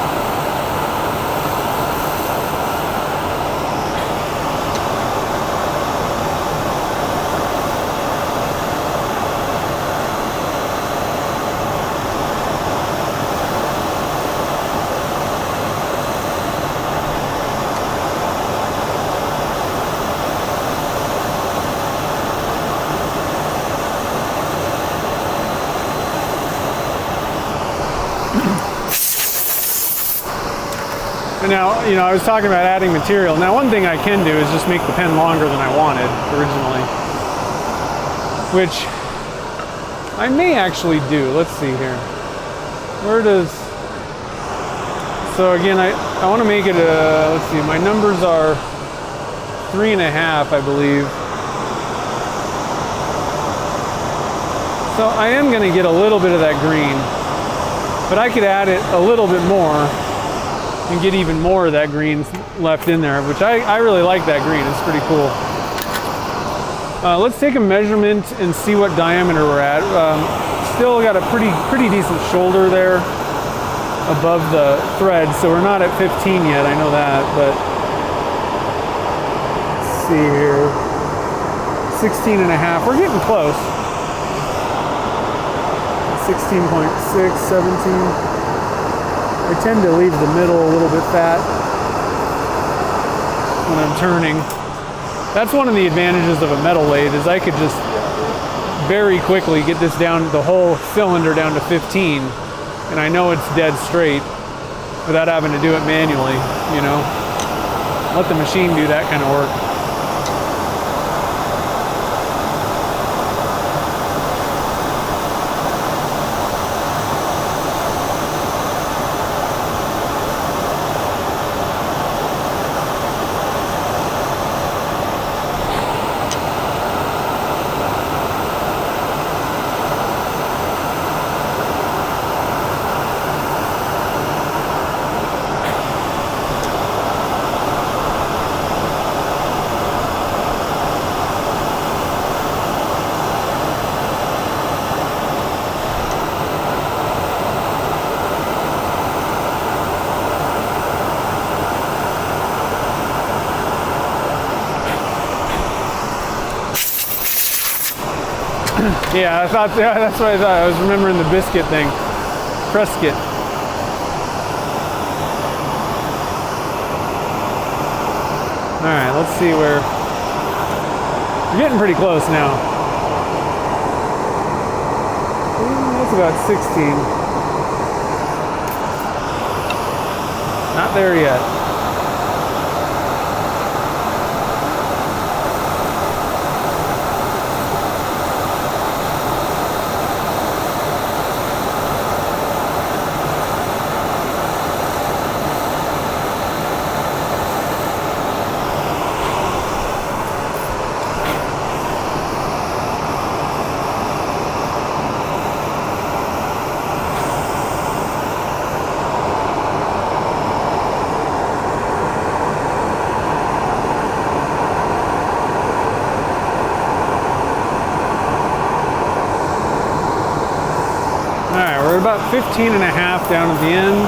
Now, you know, I was talking about adding material. Now, one thing I can do is just make the pen longer than I wanted originally, which I may actually do. Let's see here. Where does... So again, I want to make it a... Let's see, my numbers are 3.5, I believe. So I am going to get a little bit of that green, but I could add it a little bit more and get even more of that green left in there, which I really like that green. It's pretty cool. Let's take a measurement and see what diameter we're at. Still got a pretty decent shoulder there above the thread, so we're not at 15 yet, I know that, but let's see here. 16.5, we're getting close. 16.6, 17. I tend to leave the middle a little bit fat when I'm turning. That's one of the advantages of a metal lathe, is I could just very quickly get this down, the whole cylinder down to 15, and I know it's dead straight without having to do it manually, you know. Let the machine do that kind of work. Yeah, I thought, yeah, that's what I thought. I was remembering the biscuit thing. Tresket. All right, let's see where, we're getting pretty close now. That's about 16. Not there yet. About 15 and a half down at the end.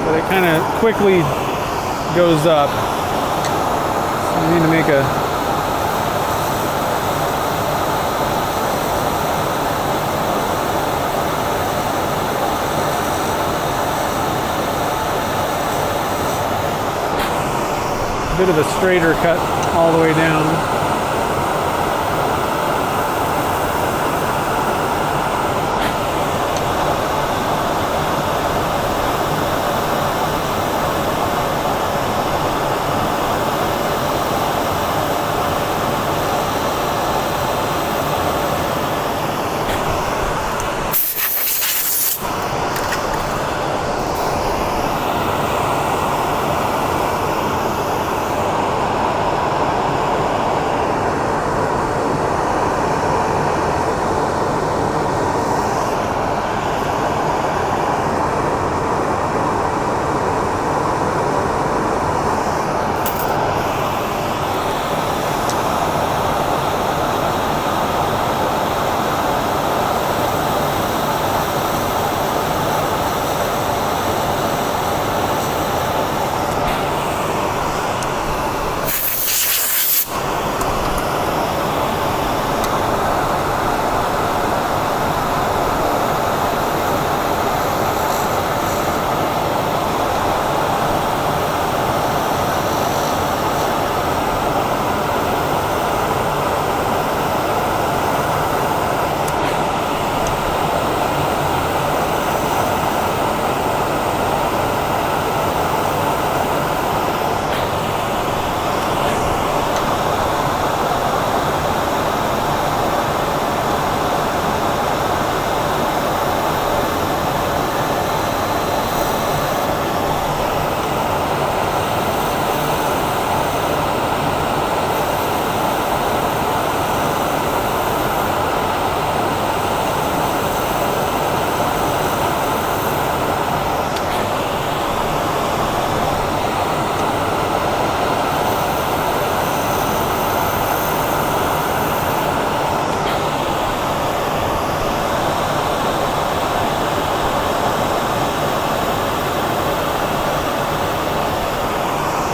But it kind of quickly goes up. So we need to make a bit of a straighter cut all the way down.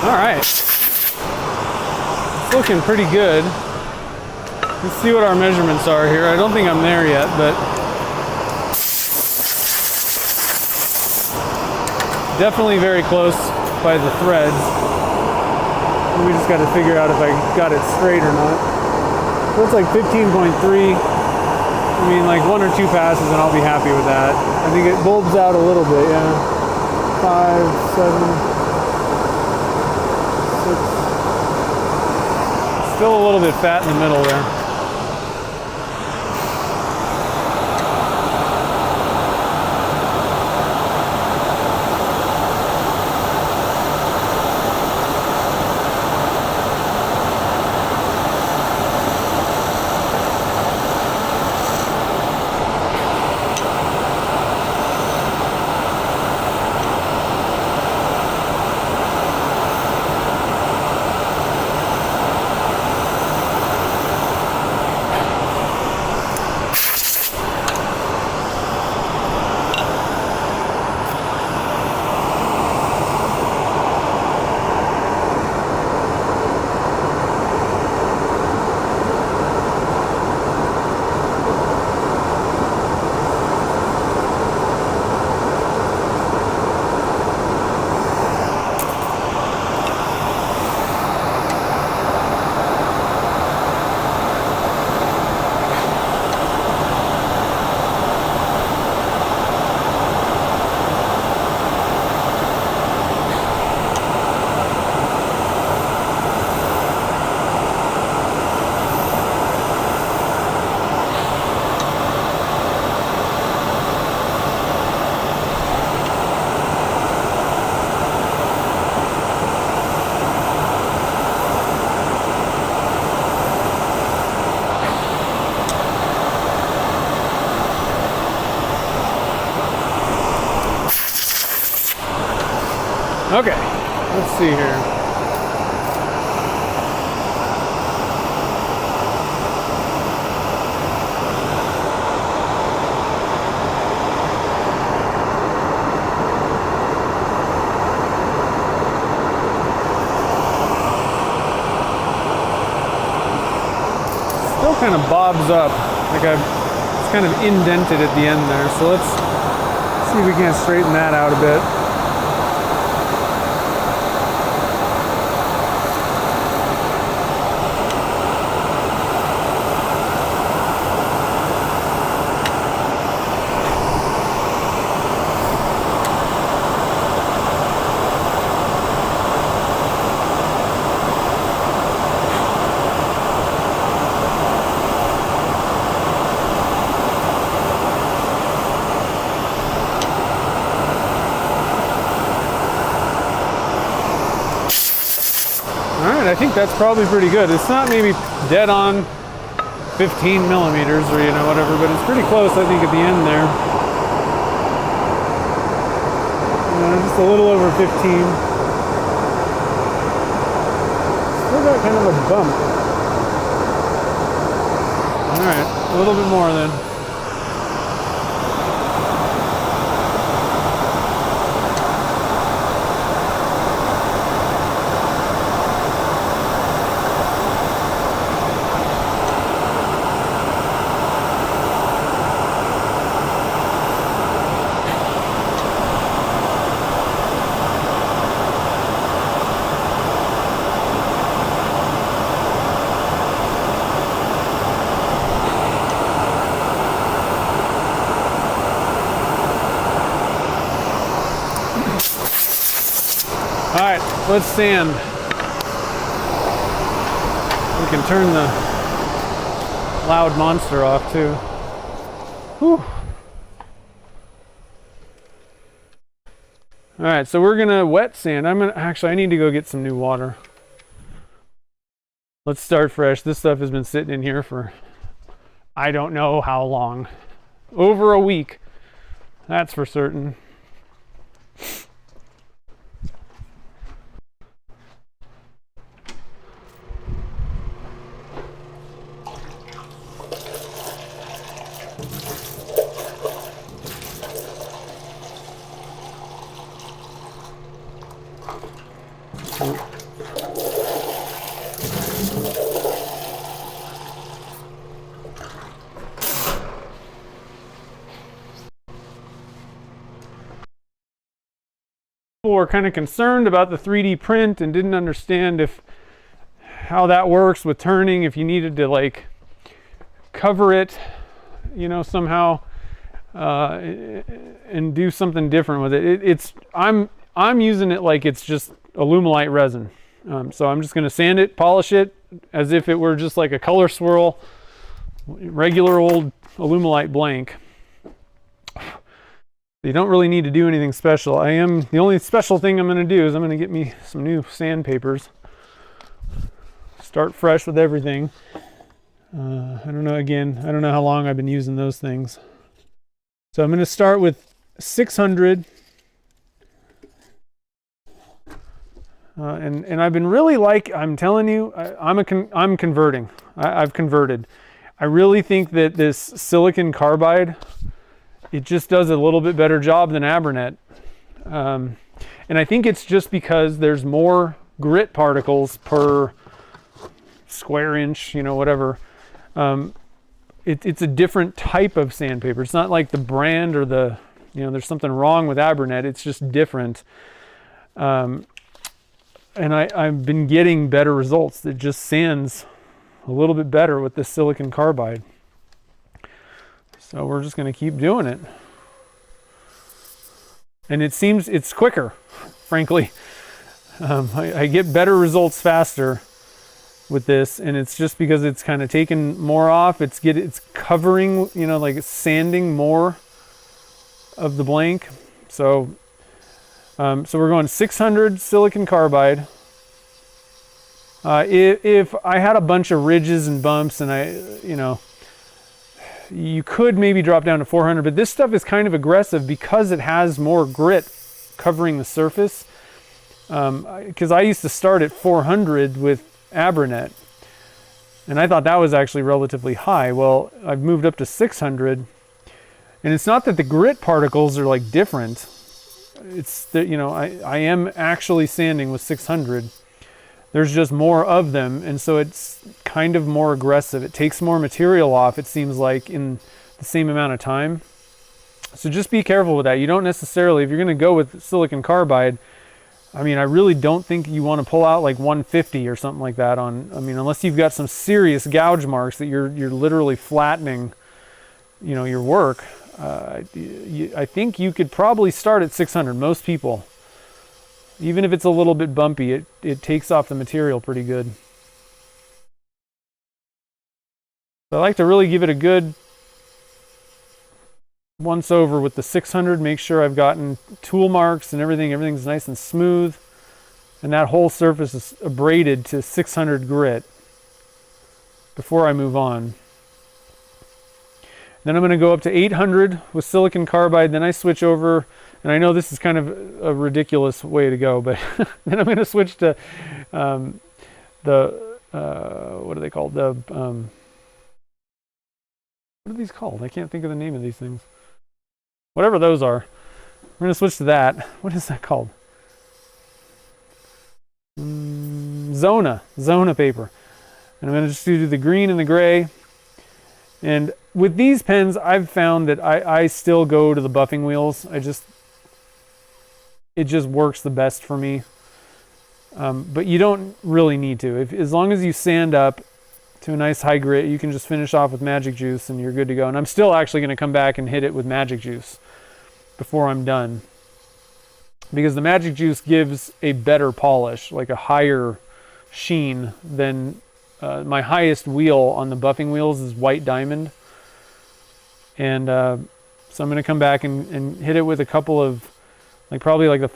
All right, it's looking pretty good. Let's see what our measurements are here. I don't think I'm there yet, but definitely very close by the threads. We just got to figure out if I got it straight or not. Looks like 15.3. I mean, like 1 or 2 passes and I'll be happy with that. I think it bulbs out a little bit, yeah. 5, 7, 6. Still a little bit fat in the middle there. Okay, let's see here. Still kind of bobs up, like it's kind of indented at the end there. So let's see if we can't straighten that out a bit. I think that's probably pretty good. It's not maybe dead on 15 millimeters or whatever, but it's pretty close, I think, at the end there. Just a little over 15. Still got kind of a bump. All right, a little bit more then. All right, let's sand. We can turn the loud monster off too. Whew. All right, so we're gonna wet sand. I need to go get some new water. Let's start fresh. This stuff has been sitting in here for I don't know how long. Over a week, that's for certain. People were kind of concerned about the 3D print and didn't understand how that works with turning, if you needed to like cover it, somehow and do something different with it. I'm using it like it's just Alumilite resin. So I'm just going to sand it, polish it as if it were just like a color swirl, regular old Alumilite blank. You don't really need to do anything special. The only special thing I'm going to do is I'm going to get me some new sandpapers. Start fresh with everything. I don't know how long I've been using those things. So I'm going to start with 600. And I've been really I'm telling you, I'm converting. I've converted. I really think that this silicon carbide, it just does a little bit better job than Abranet. And I think it's just because there's more grit particles per square inch, whatever. It's a different type of sandpaper. It's not like the brand or there's something wrong with Abranet. It's just different. And I've been getting better results. It just sands a little bit better with this silicon carbide. So we're just going to keep doing it. And it seems it's quicker, frankly. I get better results faster with this, and it's just because it's kind of taken more off. It's covering, like it's sanding more of the blank. So we're going 600 silicon carbide. If I had a bunch of ridges and bumps and you could maybe drop down to 400, but this stuff is kind of aggressive because it has more grit covering the surface. because I used to start at 400 with Abranet, and I thought that was actually relatively high. Well, I've moved up to 600, and it's not that the grit particles are like different. It's that, you know, I am actually sanding with 600. There's just more of them, and so it's kind of more aggressive. It takes more material off, it seems like, in the same amount of time. So just be careful with that. You don't necessarily, if you're going to go with silicon carbide, I mean, I really don't think you want to pull out like 150 or something like that on, I mean, unless you've got some serious gouge marks that you're literally flattening, you know, your work. I think you could probably start at 600. Most people, even if it's a little bit bumpy, it takes off the material pretty good. So I like to really give it a good once over with the 600, make sure I've gotten tool marks and everything's nice and smooth, and that whole surface is abraded to 600 grit before I move on. Then I'm going to go up to 800 with silicon carbide, then I switch over, and I know this is kind of a ridiculous way to go, but then I'm going to switch to what are they called? What are these called? I can't think of the name of these things. Whatever those are. We're going to switch to that. What is that called? Zona paper. And I'm going to just do the green and the gray. And with these pens, I've found that I still go to the buffing wheels. It just works the best for me. But you don't really need to. As long as you sand up to a nice high grit, you can just finish off with Magic Juice and you're good to go. And I'm still actually going to come back and hit it with Magic Juice before I'm done, because the Magic Juice gives a better polish, like a higher sheen than my highest wheel on the buffing wheels is white diamond. And so I'm going to come back and hit it with a couple of, like probably like the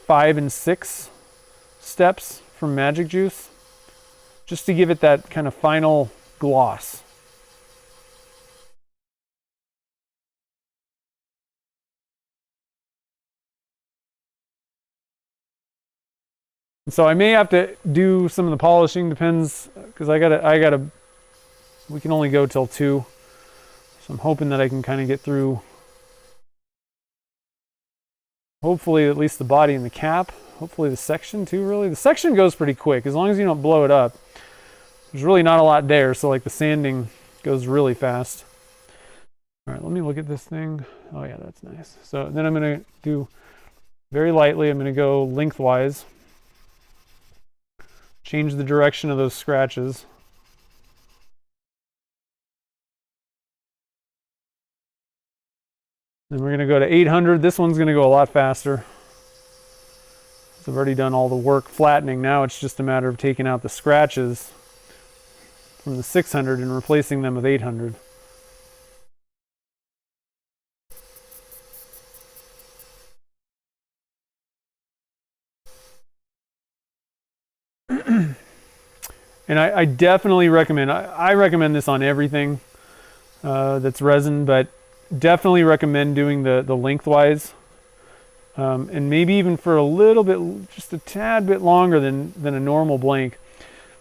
5 and 6 steps from Magic Juice, just to give it that kind of final gloss. So I may have to do some of the polishing, depends, because I gotta, we can only go till 2. So I'm hoping that I can kind of get through, hopefully at least the body and the cap, hopefully the section too, really. The section goes pretty quick, as long as you don't blow it up. There's really not a lot there, so like the sanding goes really fast. All right, let me look at this thing. Oh yeah, that's nice. So then I'm gonna do very lightly, I'm gonna go lengthwise. Change the direction of those scratches. Then we're going to go to 800. This one's going to go a lot faster. So I've already done all the work flattening. Now it's just a matter of taking out the scratches from the 600 and replacing them with 800. And I definitely recommend, I recommend this on everything that's resin, but definitely recommend doing the lengthwise, and maybe even for a little bit, just a tad bit longer than a normal blank,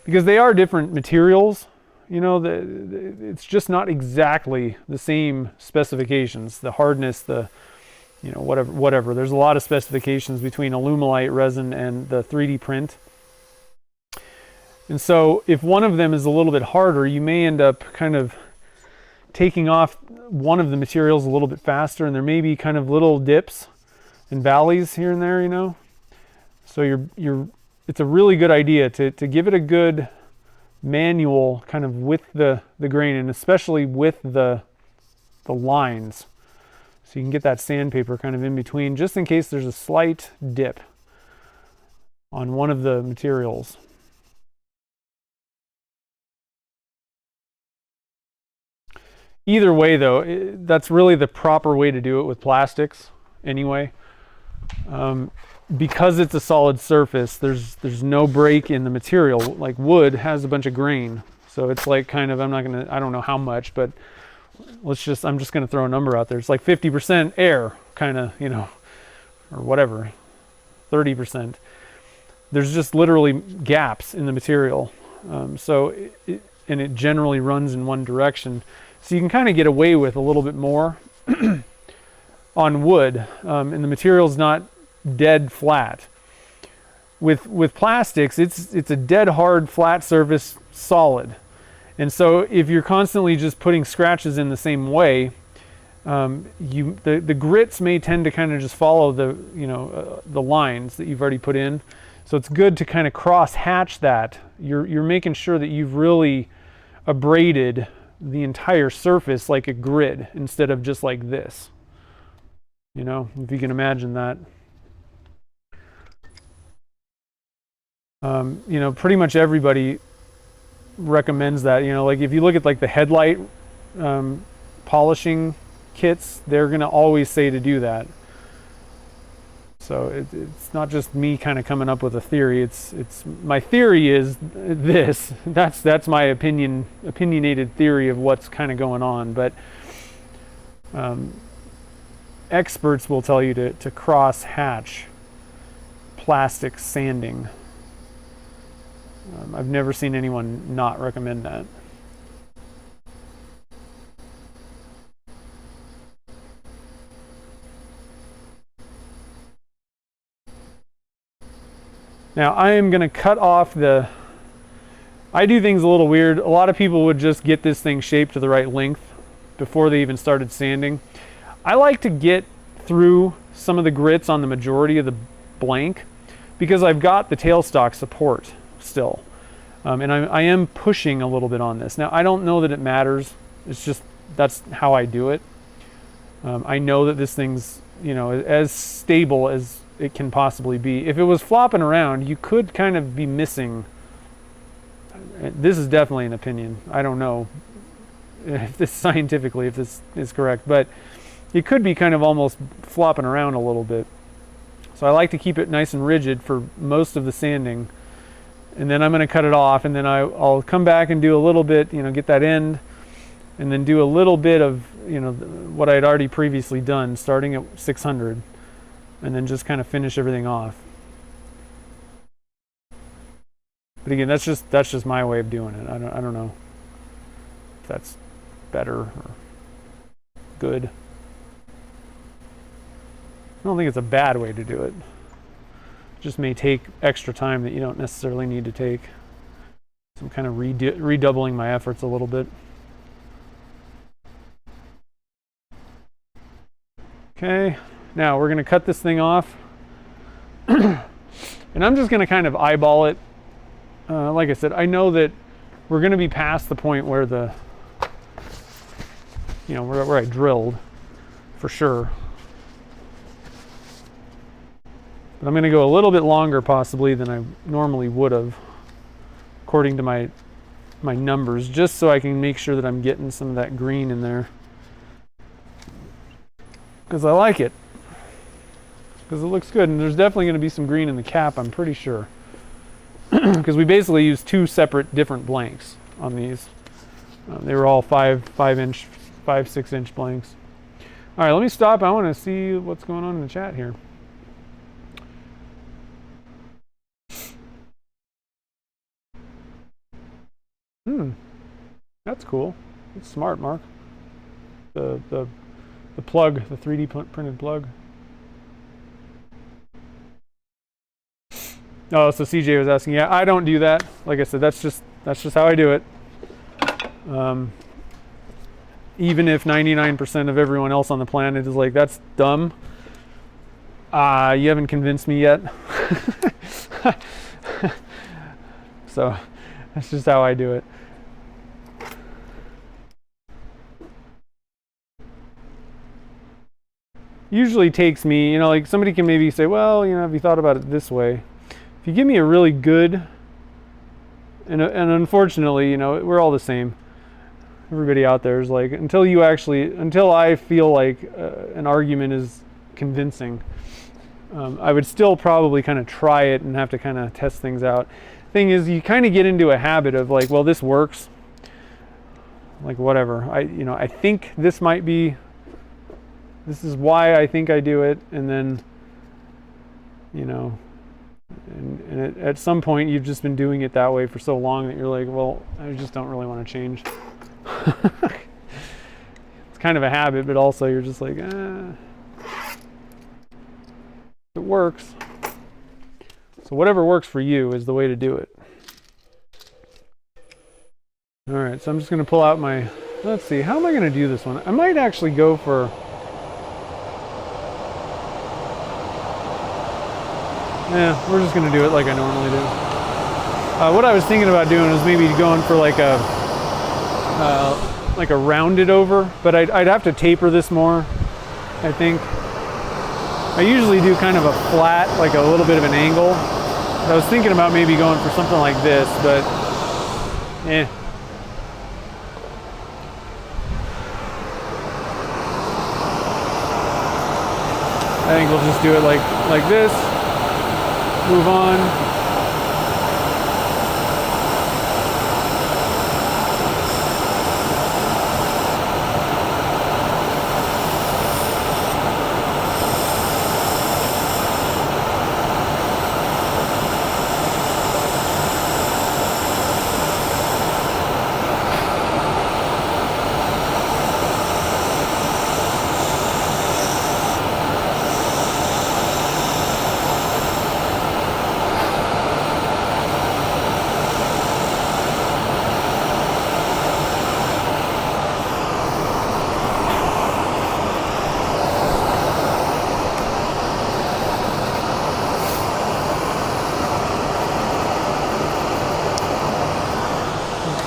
because they are different materials. You know, it's just not exactly the same specifications, the hardness, the, you know, whatever. There's a lot of specifications between Alumilite resin and the 3D print. And so if one of them is a little bit harder, you may end up kind of taking off one of the materials a little bit faster, and there may be kind of little dips and valleys here and there, you know. So it's a really good idea to give it a good manual kind of with the grain, and especially with the lines. So you can get that sandpaper kind of in between, just in case there's a slight dip on one of the materials. Either way, though, that's really the proper way to do it with plastics anyway. Because it's a solid surface, there's no break in the material. Like wood has a bunch of grain. So it's like kind of, I don't know how much, but I'm just gonna throw a number out there. It's like 50% air, kind of, you know, or whatever, 30%. there's just literally gaps in the material. And it generally runs in one direction. So you can kind of get away with a little bit more on wood, and the material's not dead flat. With plastics, it's a dead hard flat surface solid. And so if you're constantly just putting scratches in the same way, the grits may tend to kind of just follow the lines that you've already put in. So it's good to kind of cross hatch that. You're making sure that you've really abraded the entire surface like a grid instead of just like this. You know, if you can imagine that. You know, pretty much everybody recommends that. You know, like if you look at like the headlight polishing kits, they're going to always say to do that. So it's not just me kind of coming up with a theory. It's my theory is this. That's my opinionated theory of what's kind of going on. But experts will tell you to cross hatch plastic sanding. I've never seen anyone not recommend that. Now I am going to cut off I do things a little weird. A lot of people would just get this thing shaped to the right length before they even started sanding. I like to get through some of the grits on the majority of the blank because I've got the tailstock support still. And I am pushing a little bit on this. Now I don't know that it matters. It's just, that's how I do it. I know that this thing's, you know, as stable as it can possibly be. If it was flopping around, you could kind of be missing. This is definitely an opinion. I don't know if this scientifically, if this is correct, but it could be kind of almost flopping around a little bit. So I like to keep it nice and rigid for most of the sanding. And then I'm going to cut it off, and then I'll come back and do a little bit, you know, get that end, and then do a little bit of, you know, what I had already previously done, starting at 600. And then just kind of finish everything off. But again, that's just my way of doing it. I don't know if that's better or good. I don't think it's a bad way to do it. It just may take extra time that you don't necessarily need to take. So I'm kind of redoubling my efforts a little bit. Okay. Now we're going to cut this thing off, and I'm just going to kind of eyeball it. Like I said, I know that we're going to be past the point where where I drilled, for sure. But I'm going to go a little bit longer possibly than I normally would have, according to my numbers, just so I can make sure that I'm getting some of that green in there, because I like it. Because it looks good, and there's definitely going to be some green in the cap, I'm pretty sure. Because we basically used two separate different blanks on these. They were all 6-inch blanks. All right, let me stop. I want to see what's going on in the chat here. That's cool. That's smart, Mark. The plug, the 3D printed plug. Oh, so CJ was asking. Yeah, I don't do that. Like I said, that's just how I do it. Even if 99% of everyone else on the planet is like, that's dumb. You haven't convinced me yet. So that's just how I do it. Usually takes me, you know, like somebody can maybe say, well, you know, have you thought about it this way? If you give me a really good, and unfortunately, you know, we're all the same. Everybody out there is like, until I feel like an argument is convincing, I would still probably kind of try it and have to kind of test things out. Thing is, you kind of get into a habit of like, well, this works. Like whatever, I think this might be. This is why I think I do it, and then, you know, And at some point, you've just been doing it that way for so long that you're like, well, I just don't really want to change. It's kind of a habit, but also you're just like, it works. So whatever works for you is the way to do it. All right, so I'm just going to pull out my, let's see, how am I going to do this one? I might actually go for, we're just going to do it like I normally do. What I was thinking about doing was maybe going for like a rounded over, but I'd have to taper this more, I think. I usually do kind of a flat, like a little bit of an angle. I was thinking about maybe going for something like this, but I think we'll just do it like this, move on.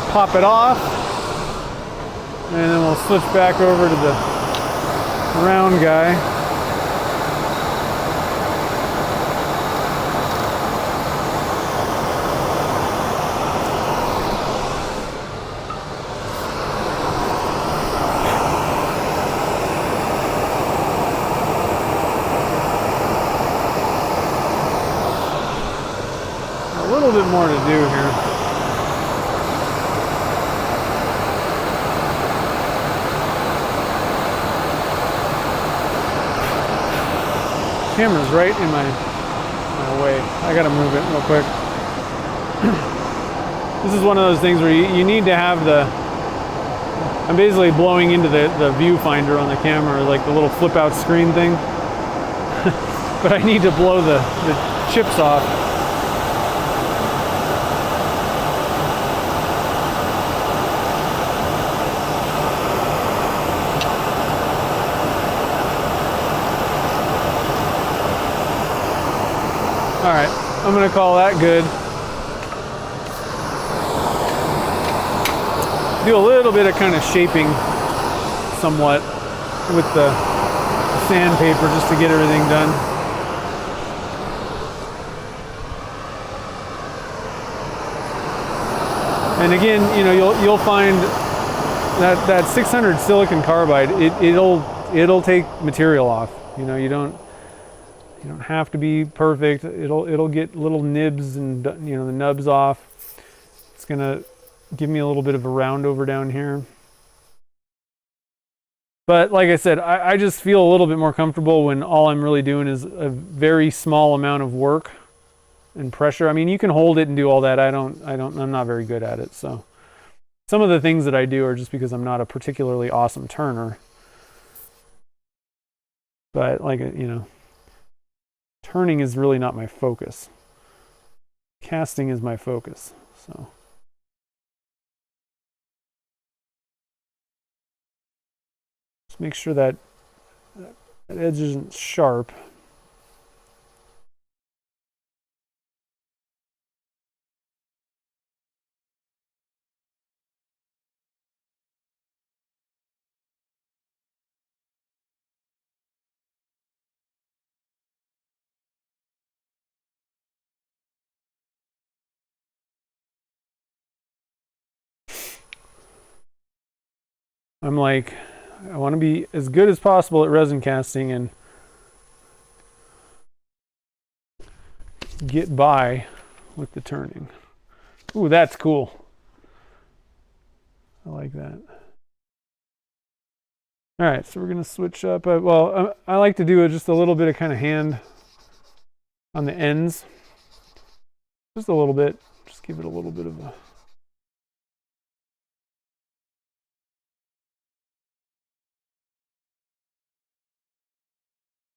Pop it off, and then we'll switch back over to the round guy. A little bit more to do here. Camera's right in my way. I gotta move it real quick. This is one of those things where you need to have I'm basically blowing into the viewfinder on the camera, like the little flip out screen thing. But I need to blow the chips off. All right, I'm gonna call that good. Do a little bit of kind of shaping somewhat with the sandpaper just to get everything done. And again, you know, you'll find that 600 silicon carbide, it'll take material off. You know, you don't have to be perfect. It'll get little nibs and, you know, the nubs off. It's gonna give me a little bit of a round over down here. But like I said, I just feel a little bit more comfortable when all I'm really doing is a very small amount of work and pressure. I mean, you can hold it and do all that. I'm not very good at it. So some of the things that I do are just because I'm not a particularly awesome turner. But like, you know, turning is really not my focus. Casting is my focus. So just make sure that edge isn't sharp. I'm like, I want to be as good as possible at resin casting and get by with the turning. Ooh, that's cool. I like that. All right, so we're gonna switch up. I like to do just a little bit of kind of hand on the ends. Just a little bit. Just give it a little bit of a...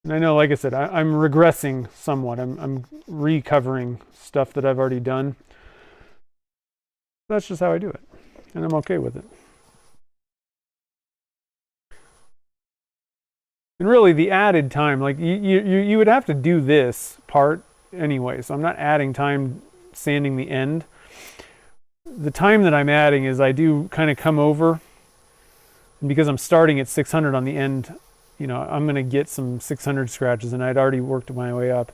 And I know, like I said, I'm regressing somewhat. I'm recovering stuff that I've already done. That's just how I do it, and I'm okay with it. And really, the added time, like you would have to do this part anyway, so I'm not adding time sanding the end. The time that I'm adding is I do kind of come over, and because I'm starting at 600 on the end, you know, I'm going to get some 600 scratches, and I'd already worked my way up.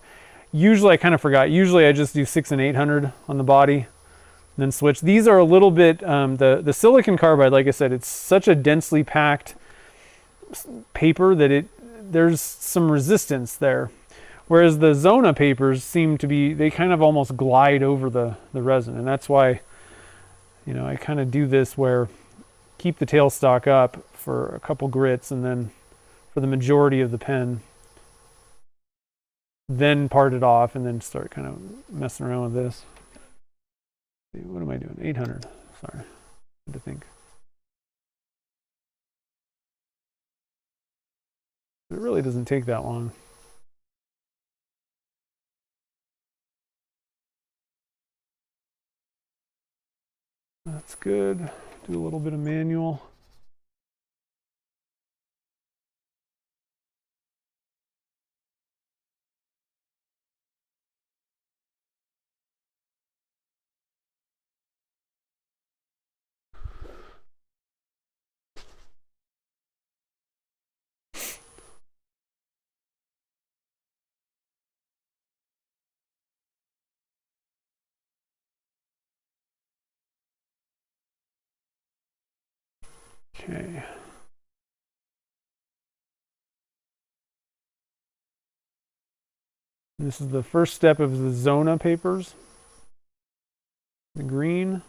Usually I kind of forgot. Usually I just do 600 and 800 on the body, then switch. These are a little bit, the silicon carbide, like I said, it's such a densely packed paper that there's some resistance there. Whereas the Zona papers seem to be, they kind of almost glide over the resin. And that's why, you know, I kind of do this where keep the tailstock up for a couple grits and then for the majority of the pen, then part it off and then start kind of messing around with this. What am I doing? 800. Sorry. I had to think. It really doesn't take that long. That's good. Do a little bit of manual. Okay. This is the first step of the Zona papers. The green.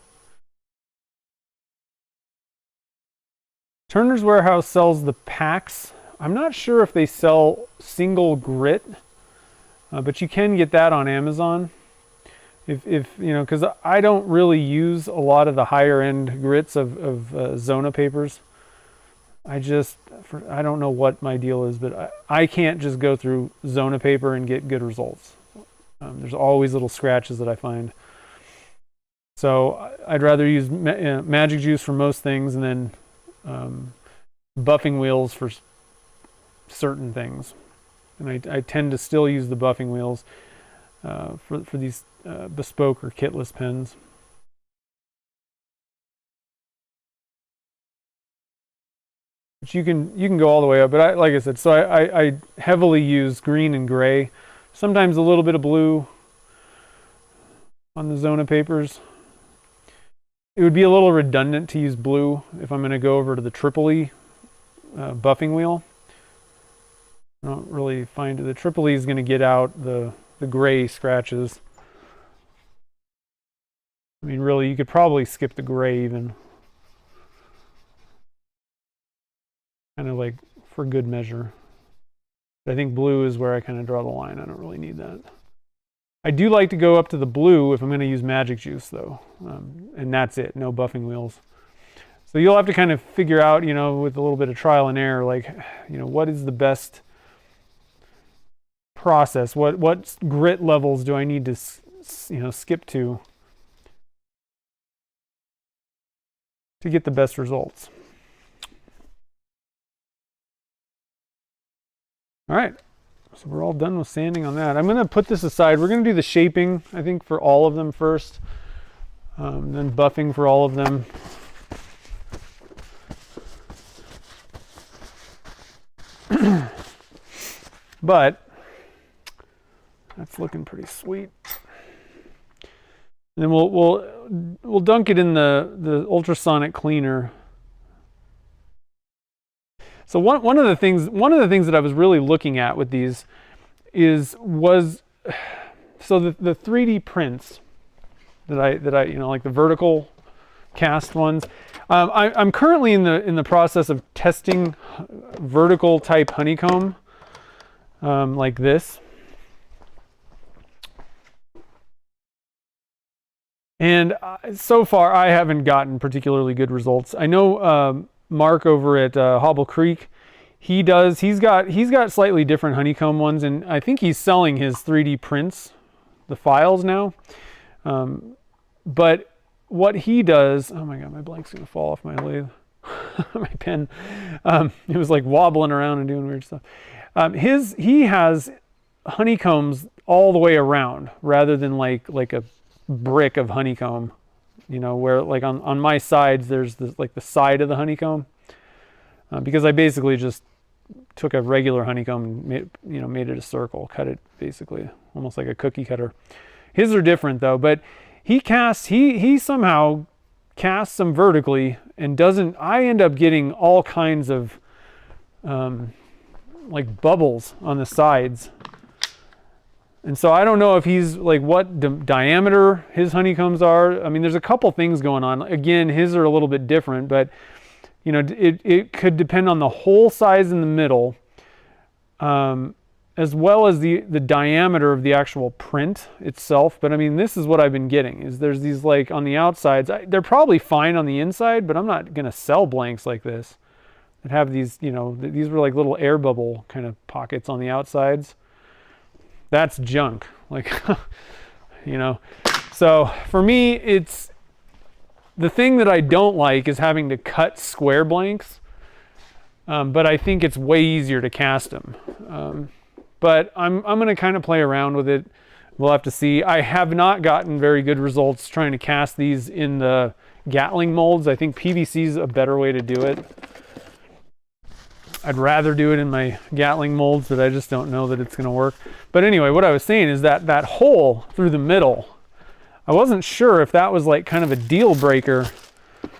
Turner's Warehouse sells the packs. I'm not sure if they sell single grit, but you can get that on Amazon. If you know, because I don't really use a lot of the higher end grits of Zona papers. I don't know what my deal is, but I can't just go through Zona paper and get good results. There's always little scratches that I find. So I'd rather use Magic Juice for most things, and then buffing wheels for certain things. And I tend to still use the buffing wheels for these bespoke or kitless pens. But you can go all the way up. But like I said, so I heavily use green and gray, sometimes a little bit of blue on the Zona papers. It would be a little redundant to use blue if I'm going to go over to the Tripoli buffing wheel. I don't really find the Tripoli is going to get out the gray scratches. I mean, really, you could probably skip the gray even. Kind of like for good measure. But I think blue is where I kind of draw the line. I don't really need that. I do like to go up to the blue if I'm going to use Magic Juice, though. And that's it, no buffing wheels. So you'll have to kind of figure out, you know, with a little bit of trial and error, like, you know, what is the best process? What grit levels do I need to, you know, skip to get the best results? All right, so we're all done with sanding on that. I'm going to put this aside. We're going to do the shaping, I think, for all of them first, then buffing for all of them. But that's looking pretty sweet. And then we'll dunk it in the ultrasonic cleaner. So one of the things that I was really looking at with these was the 3D prints that I you know, like the vertical cast ones. I'm currently in the process of testing vertical type honeycomb like this. And so far, I haven't gotten particularly good results. I know Mark over at Hobble Creek, he's got slightly different honeycomb ones, and I think he's selling his 3D prints, the files now. But what he does, oh my God, my blank's gonna fall off my lathe. My pen. It was like wobbling around and doing weird stuff. He has honeycombs all the way around rather than like a brick of honeycomb, you know, where like on my sides there's this, like the side of the honeycomb, because I basically just took a regular honeycomb and made it a circle, cut it basically almost like a cookie cutter. His are different though, but he somehow casts them vertically and doesn't. I end up getting all kinds of like bubbles on the sides. And so I don't know if he's like what diameter his honeycombs are. I mean, there's a couple things going on. Again, his are a little bit different, but you know, it could depend on the hole size in the middle, as well as the diameter of the actual print itself. But I mean, this is what I've been getting, is there's these like on the outsides, they're probably fine on the inside, but I'm not gonna sell blanks like this that have these, you know, these were like little air bubble kind of pockets on the outsides. That's junk, like, you know. So for me, it's the thing that I don't like is having to cut square blanks, but I think it's way easier to cast them. But I'm going to kind of play around with it. We'll have to see. I have not gotten very good results trying to cast these in the Gatling molds. I think PVC is a better way to do it. I'd rather do it in my Gatling molds, but I just don't know that it's going to work. But anyway, what I was saying is that that hole through the middle, I wasn't sure if that was like kind of a deal breaker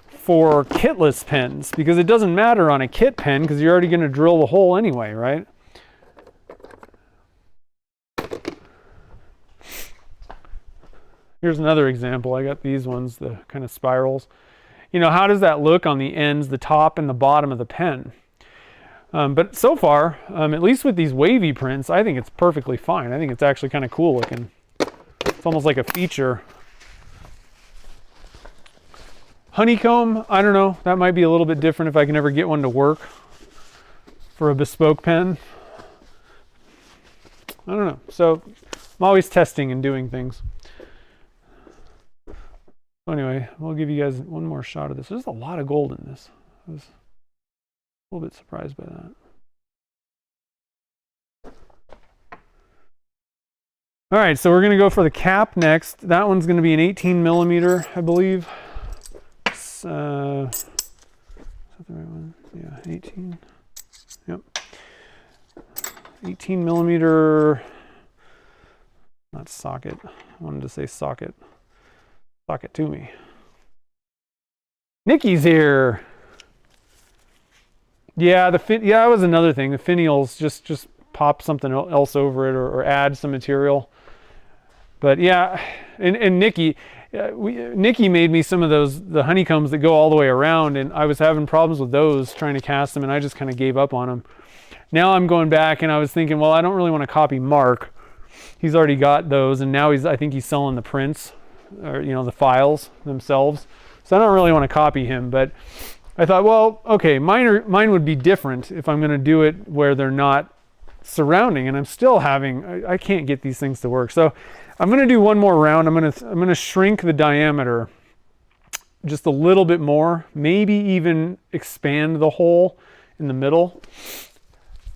for kitless pens, because it doesn't matter on a kit pen because you're already going to drill the hole anyway, right? Here's another example. I got these ones, the kind of spirals. You know, how does that look on the ends, the top and the bottom of the pen? But so far, at least with these wavy prints, I think it's perfectly fine. I think it's actually kind of cool looking. It's almost like a feature. Honeycomb, I don't know. That might be a little bit different if I can ever get one to work for a bespoke pen. I don't know. So I'm always testing and doing things. Anyway, we'll give you guys one more shot of this. There's a lot of gold in this. I was a little bit surprised by that. All right, so we're going to go for the cap next. That one's going to be an 18 millimeter, I believe. Is that the right one? Yeah, 18. Yep. 18 millimeter, not socket. I wanted to say socket. Socket to me. Nikki's here. Yeah, that was another thing. The finials just pop something else over it or add some material. But yeah, and Nikki made me some of the honeycombs that go all the way around, and I was having problems with those trying to cast them, and I just kind of gave up on them. Now I'm going back and I was thinking, well, I don't really want to copy Mark. He's already got those, and now I think he's selling the prints, or you know, the files themselves. So I don't really want to copy him, but I thought, well, okay, mine would be different if I'm going to do it where they're not surrounding, and I'm still having, I can't get these things to work. So I'm going to do one more round. I'm going to shrink the diameter just a little bit more, maybe even expand the hole in the middle,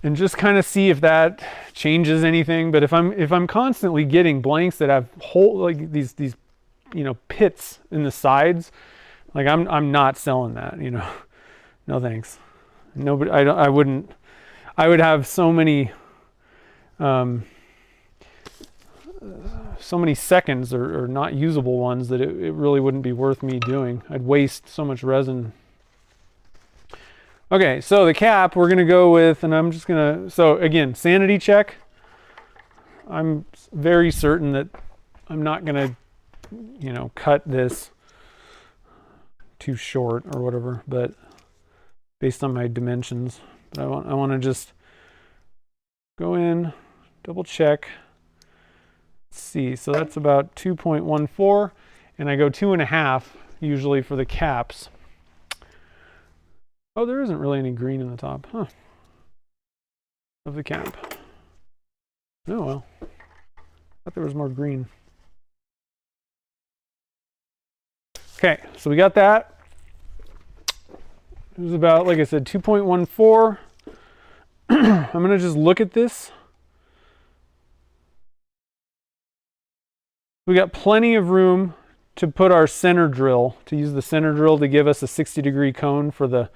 and just kind of see if that changes anything. But if I'm constantly getting blanks that have like these you know, pits in the sides, like I'm not selling that, you know. No thanks. Nobody. I wouldn't. I would have so many seconds or not usable ones that it really wouldn't be worth me doing. I'd waste so much resin. Okay, so the cap we're gonna go with, and I'm just gonna, so again, sanity check. I'm very certain that I'm not gonna, you know, cut this too short or whatever, but based on my dimensions. But I want to just go in, double check. Let's see, so that's about 2.14, and I go 2.5 usually for the caps. Oh, there isn't really any green in the top, huh? Of the cap. Oh well. Thought there was more green. Okay, so we got that. It was about, like I said, 2.14. I'm going to just look at this. We got plenty of room to put our center drill, to use the center drill to give us a 60-degree cone for the,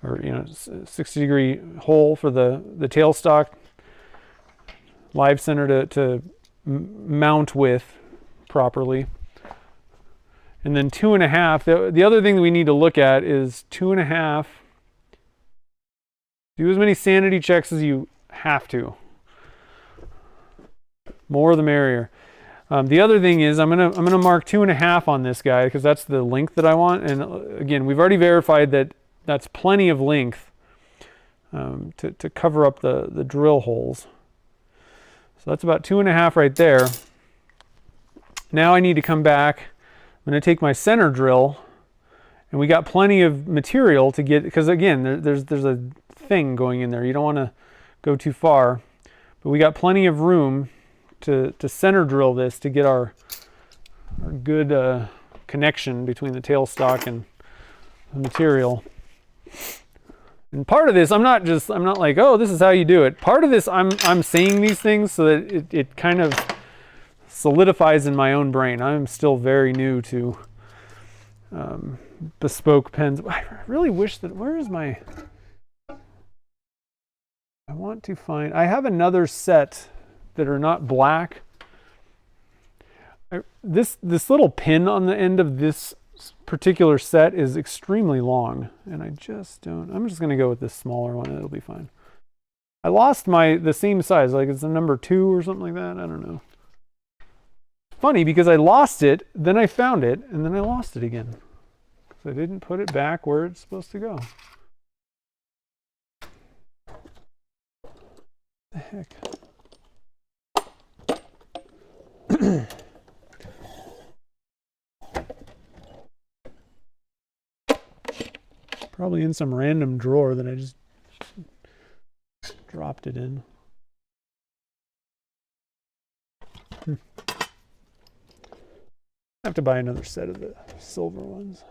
or 60-degree hole for the tailstock live center to mount with properly. And then 2.5. The other thing that we need to look at is 2.5. Do as many sanity checks as you have to. More the merrier. The other thing is I'm gonna mark 2.5 on this guy because that's the length that I want. And again, we've already verified that that's plenty of length to cover up the drill holes. So that's about 2.5 right there. Now I need to come back. I'm going to take my center drill, and we got plenty of material to get, because again, there's a thing going in there. You don't want to go too far, but we got plenty of room to center drill this to get our good connection between the tailstock and the material. And part of this, I'm not like, oh, this is how you do it. Part of this, I'm seeing these things so that it kind of solidifies in my own brain. I'm still very new to bespoke pens. I really wish that, where is my, I want to find, I have another set that are not black. This little pin on the end of this particular set is extremely long, and I just don't, I'm just going to go with this smaller one. It'll be fine. I lost the same size, like it's a number 2 or something like that. I don't know. Funny because I lost it, then I found it, and then I lost it again. So I didn't put it back where it's supposed to go. The heck? Probably in some random drawer that I just dropped it in. I have to buy another set of the silver ones.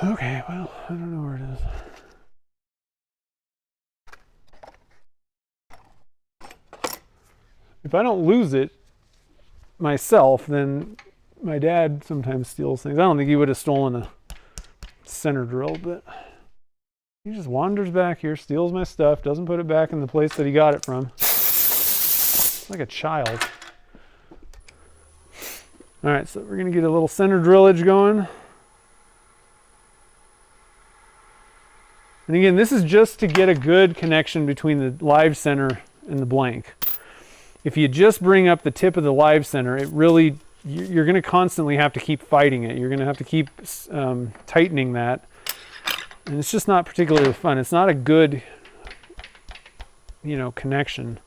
Okay, well, I don't know where it is. If I don't lose it myself, then my dad sometimes steals things. I don't think he would have stolen a center drill, but he just wanders back here, steals my stuff, doesn't put it back in the place that he got it from. Like a child. All right, so we're going to get a little center drillage going. And again, this is just to get a good connection between the live center and the blank. If you just bring up the tip of the live center, it really, you're going to constantly have to keep fighting it. You're going to have to keep tightening that. And it's just not particularly fun. It's not a good, connection.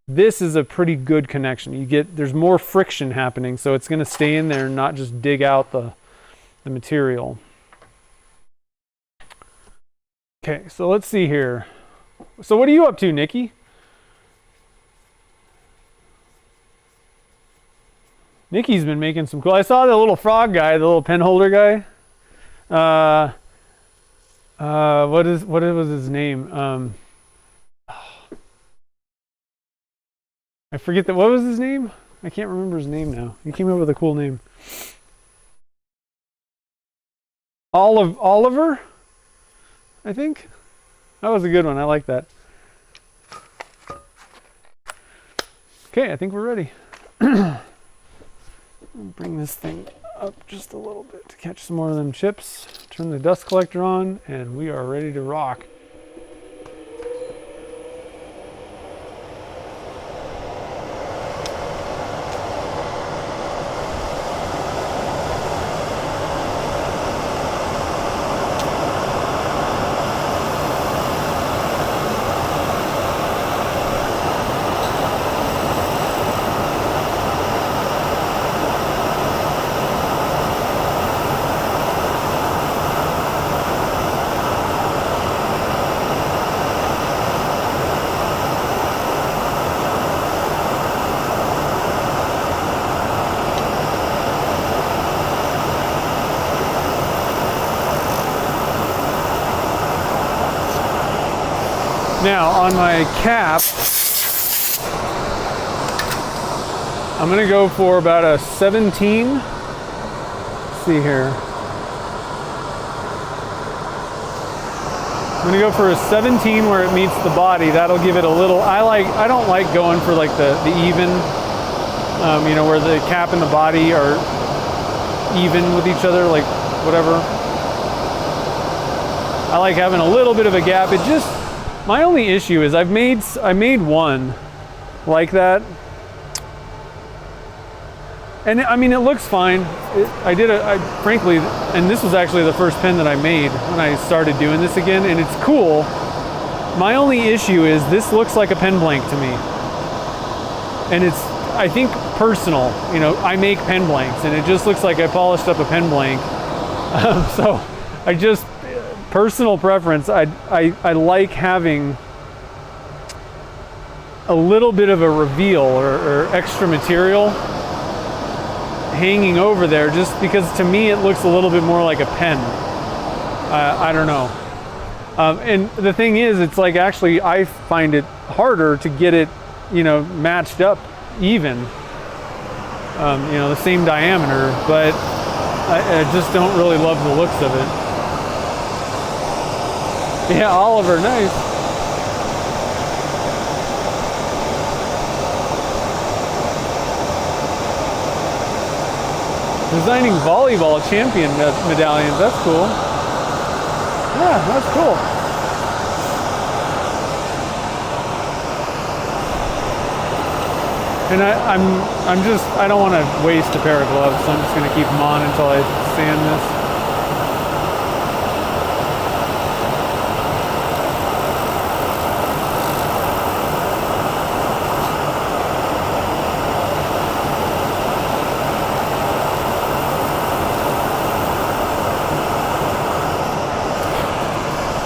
This is a pretty good connection. There's more friction happening, so it's going to stay in there and not just dig out the material. Okay, so let's see here. So what are you up to, Nikki? Nikki's been making some cool. I saw the little frog guy, the little pen holder guy. What was his name? I forget that. What was his name? I can't remember his name now. He came up with a cool name. Oliver, I think. That was a good one. I like that. Okay, I think we're ready. Bring this thing up just a little bit to catch some more of them chips. Turn the dust collector on, and we are ready to rock. Now on my cap, I'm gonna go for about a 17. Let's see here. I'm gonna go for a 17 where it meets the body. That'll give it a little, I don't like going for like the even, you know, where the cap and the body are even with each other, like whatever. I like having a little bit of a gap. It just, my only issue is I made one like that. And I mean, it looks fine. Frankly, and this was actually the first pen that I made when I started doing this again, and it's cool. My only issue is this looks like a pen blank to me. And it's, I think, personal. You know, I make pen blanks, and it just looks like I polished up a pen blank. So I just, personal preference, I like having a little bit of a reveal or extra material hanging over there, just because to me it looks a little bit more like a pen. I don't know. And the thing is, it's like, actually I find it harder to get it, you know, matched up even. You know, the same diameter, but I just don't really love the looks of it. Yeah, Oliver, nice. Designing volleyball champion medallions, that's cool. Yeah, that's cool. And I don't want to waste a pair of gloves, so I'm just going to keep them on until I sand this.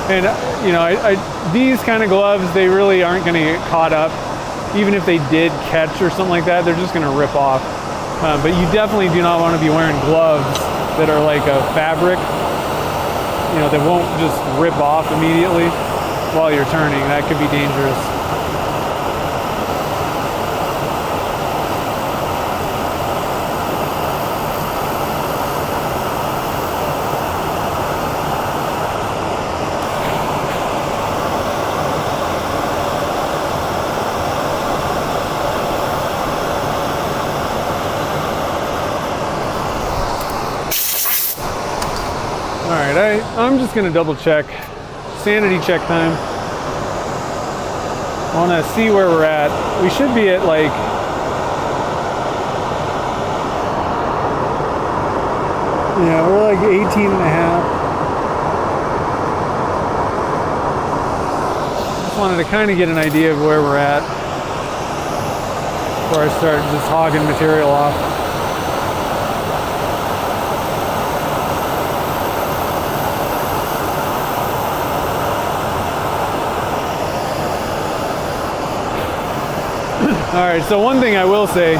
And you know, these kind of gloves, they really aren't going to get caught up. Even if they did catch or something like that, they're just going to rip off. But you definitely do not want to be wearing gloves that are like a fabric, you know, that won't just rip off immediately while you're turning. That could be dangerous. I'm just gonna double check, sanity check time. I wanna see where we're at. We should be at like, yeah, we're like 18 and a half. Just wanted to kind of get an idea of where we're at before I start just hogging material off. All right, so one thing I will say,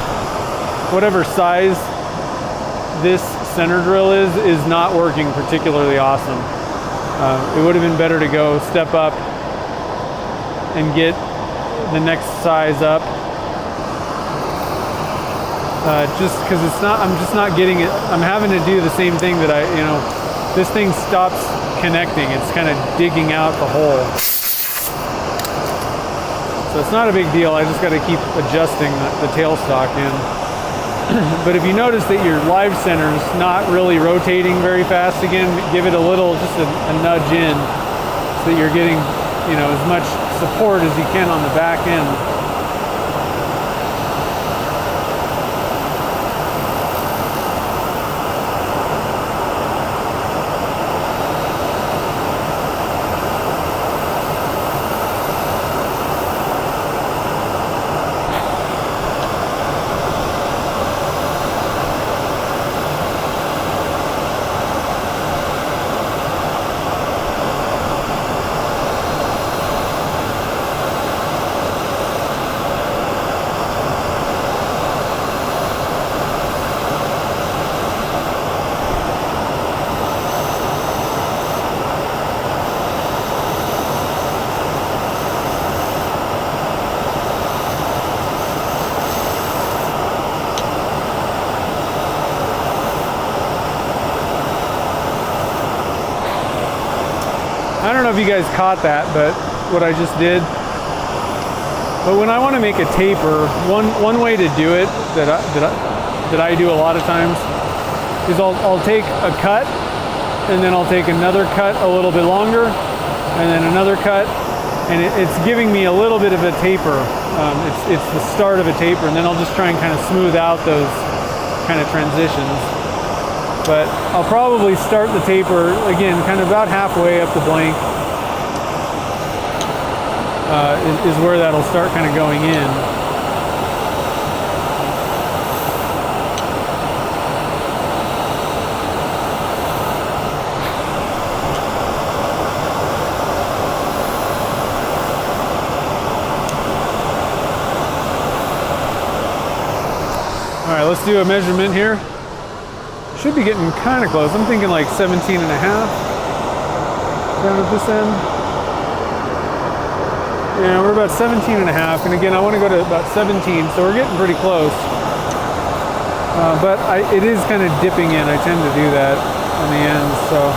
whatever size this center drill is not working particularly awesome. It would have been better to go step up and get the next size up. Just because it's not, I'm just not getting it. I'm having to do the same thing that this thing stops connecting. It's kind of digging out the hole. So it's not a big deal. I just got to keep adjusting the tailstock in. But if you notice that your live center's not really rotating very fast again, give it a little, just a nudge in so that you're getting, as much support as you can on the back end. I don't know if you guys caught that, but what I just did. But when I want to make a taper, one way to do it that I do a lot of times is I'll take a cut, and then I'll take another cut a little bit longer, and then another cut, and it's giving me a little bit of a taper. It's the start of a taper, and then I'll just try and kind of smooth out those kind of transitions. But I'll probably start the taper, again, kind of about halfway up the blank is where that'll start kind of going in. All right, let's do a measurement here. Should be getting kind of close. I'm thinking like 17 and a half down at this end. Yeah, we're about 17 and a half. And again, I want to go to about 17, so we're getting pretty close. But it is kind of dipping in. I tend to do that on the ends, so.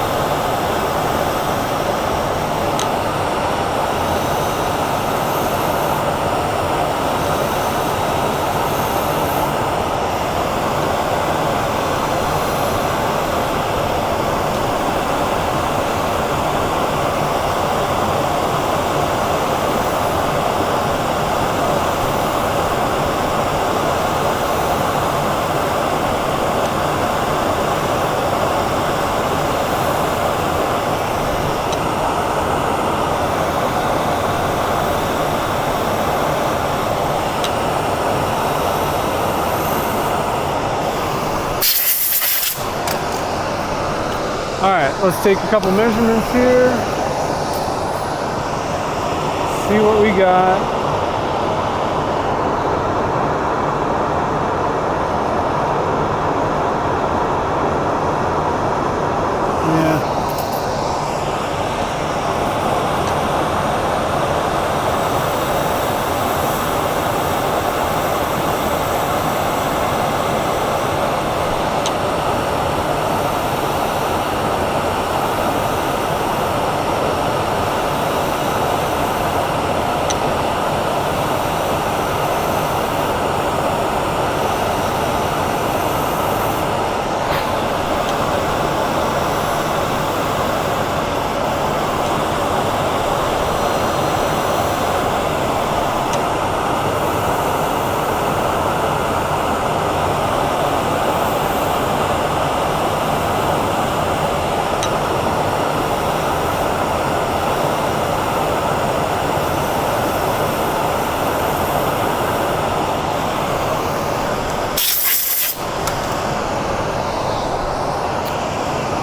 All right, let's take a couple measurements here. See what we got. Yeah.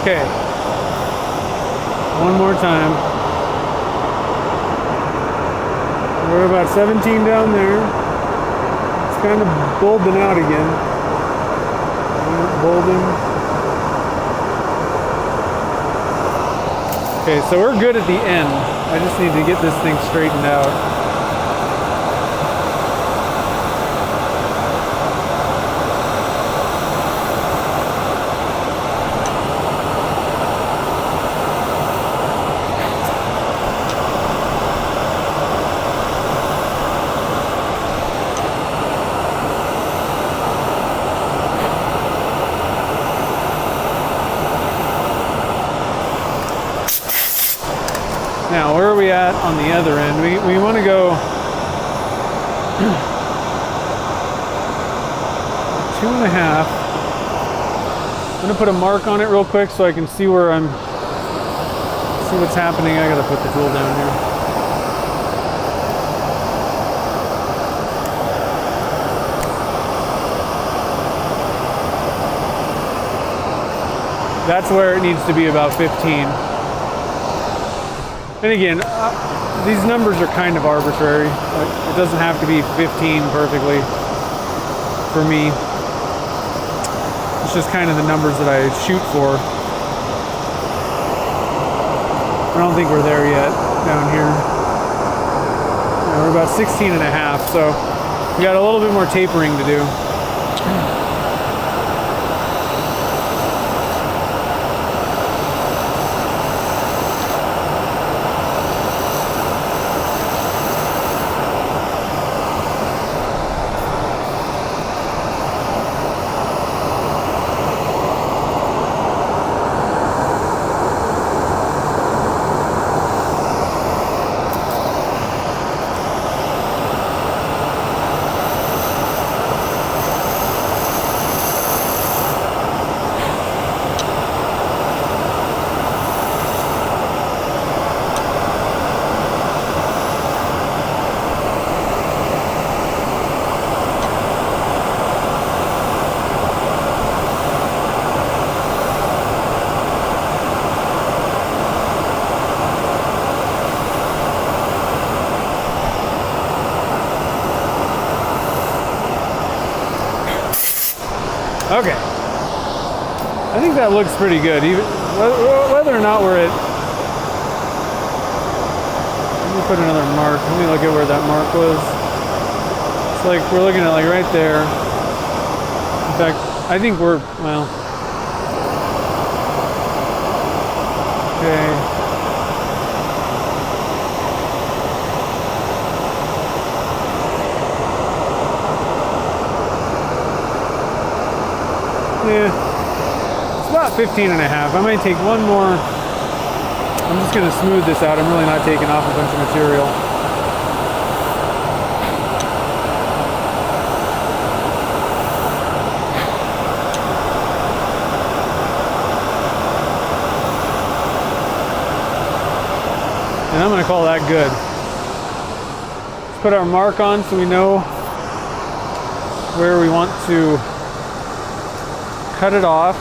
Okay, one more time. We're about 17 down there. It's kind of bulbing out again. Bulbing. Okay, so we're good at the end. I just need to get this thing straightened out. Now, where are we at on the other end? We want to go 2.5. I'm going to put a mark on it real quick so I can see where see what's happening. I got to put the tool down here. That's where it needs to be, about 15. And again, these numbers are kind of arbitrary. It doesn't have to be 15 perfectly for me. It's just kind of the numbers that I shoot for. I don't think we're there yet down here. Yeah, we're about 16 and a half, so we got a little bit more tapering to do. Okay. I think that looks pretty good, even whether or not we're at. Let me put another mark. Let me look at where that mark was. It's like we're looking at like right there. In fact, I think we're, well, okay. Yeah, it's about 15 and a half. I might take one more. I'm just going to smooth this out. I'm really not taking off a bunch of material. And I'm going to call that good. Let's put our mark on so we know where we want to cut it off.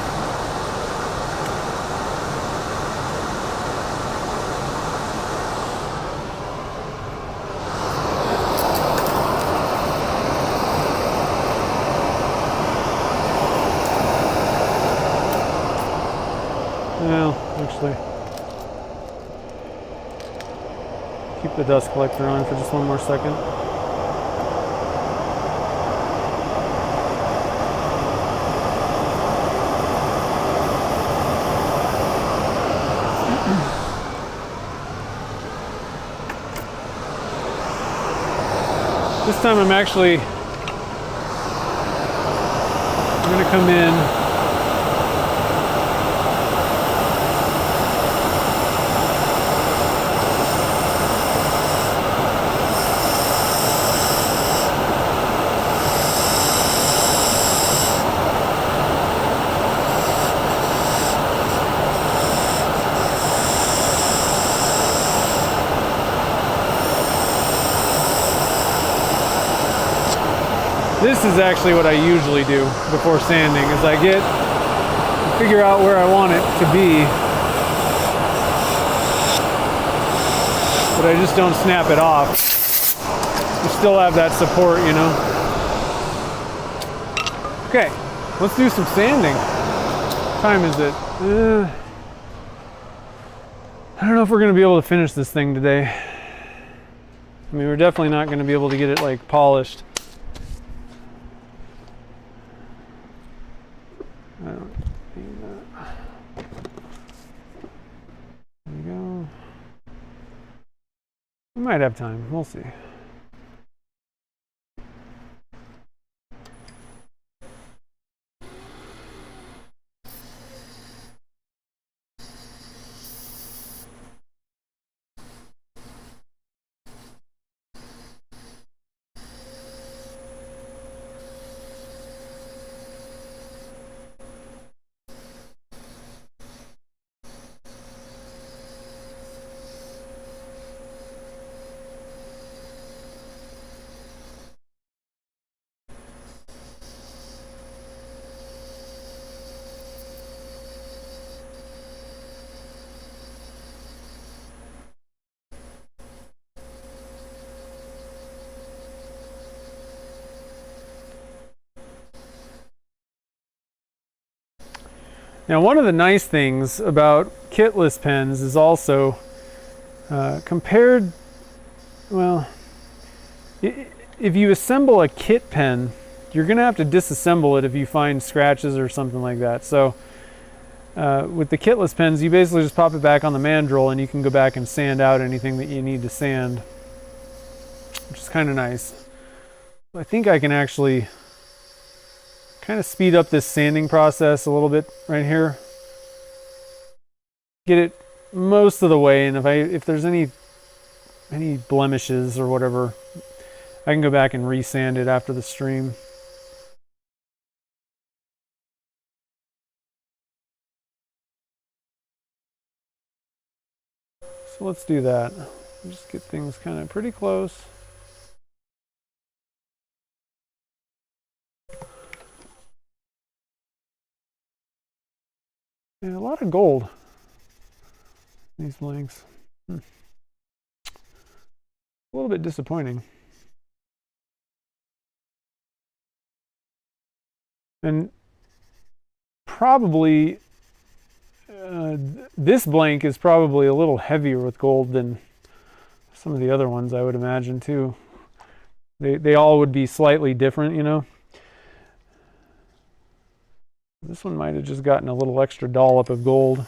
Well, actually, keep the dust collector on for just one more second. This time I'm going to come in This is actually what I usually do before sanding, is I figure out where I want it to be, but I just don't snap it off. You still have that support, you know. Okay, let's do some sanding. What time is it? I don't know if we're going to be able to finish this thing today. I mean, we're definitely not going to be able to get it like polished. I don't need that. There we go. We might have time. We'll see. Now, one of the nice things about kitless pens is also compared, well, if you assemble a kit pen, you're going to have to disassemble it if you find scratches or something like that. So with the kitless pens, you basically just pop it back on the mandrel and you can go back and sand out anything that you need to sand, which is kind of nice. I think I can actually kind of speed up this sanding process a little bit right here. Get it most of the way, and if there's any blemishes or whatever, I can go back and resand it after the stream. So let's do that. Just get things kind of pretty close. Yeah, a lot of gold. These blanks. A little bit disappointing. And probably, this blank is probably a little heavier with gold than some of the other ones, I would imagine too. They all would be slightly different, you know. This one might have just gotten a little extra dollop of gold.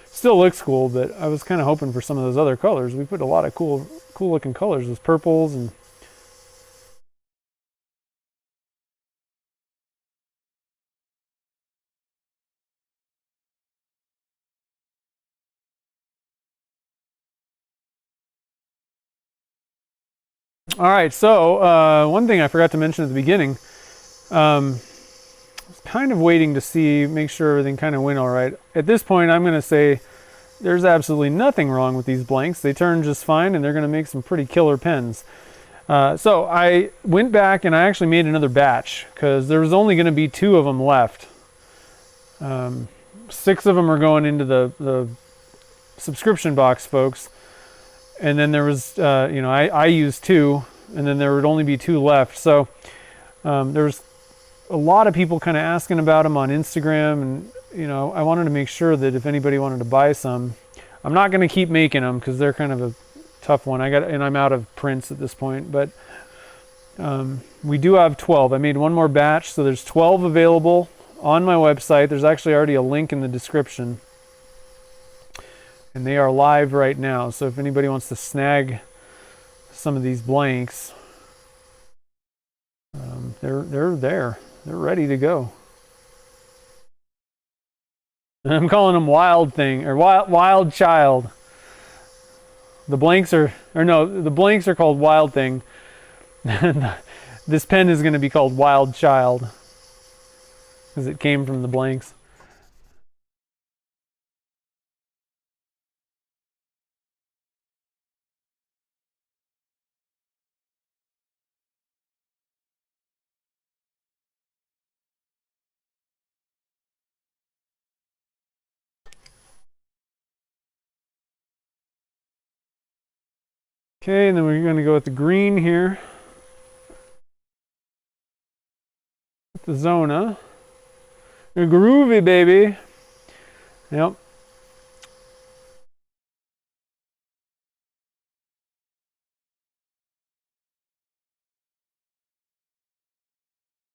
Still looks cool, but I was kind of hoping for some of those other colors. We put a lot of cool looking colors with purples and all right, so one thing I forgot to mention at the beginning, I was kind of waiting to see, make sure everything kind of went all right. At this point, I'm going to say there's absolutely nothing wrong with these blanks. They turn just fine, and they're going to make some pretty killer pens. So I went back and I actually made another batch because there was only going to be 2 of them left. 6 of them are going into the subscription box, folks. And then there was, you know, I used 2, and then there would only be 2 left. So there was a lot of people kind of asking about them on Instagram, and you know, I wanted to make sure that if anybody wanted to buy some, I'm not going to keep making them because they're kind of a tough one. And I'm out of prints at this point, but we do have 12. I made one more batch, so there's 12 available on my website. There's actually already a link in the description. And they are live right now. So if anybody wants to snag some of these blanks, they're there. They're ready to go. And I'm calling them Wild Thing or Wild Child. The blanks are called Wild Thing. This pen is going to be called Wild Child because it came from the blanks. Okay, and then we're going to go with the green here. The Zona. You're groovy, baby. Yep.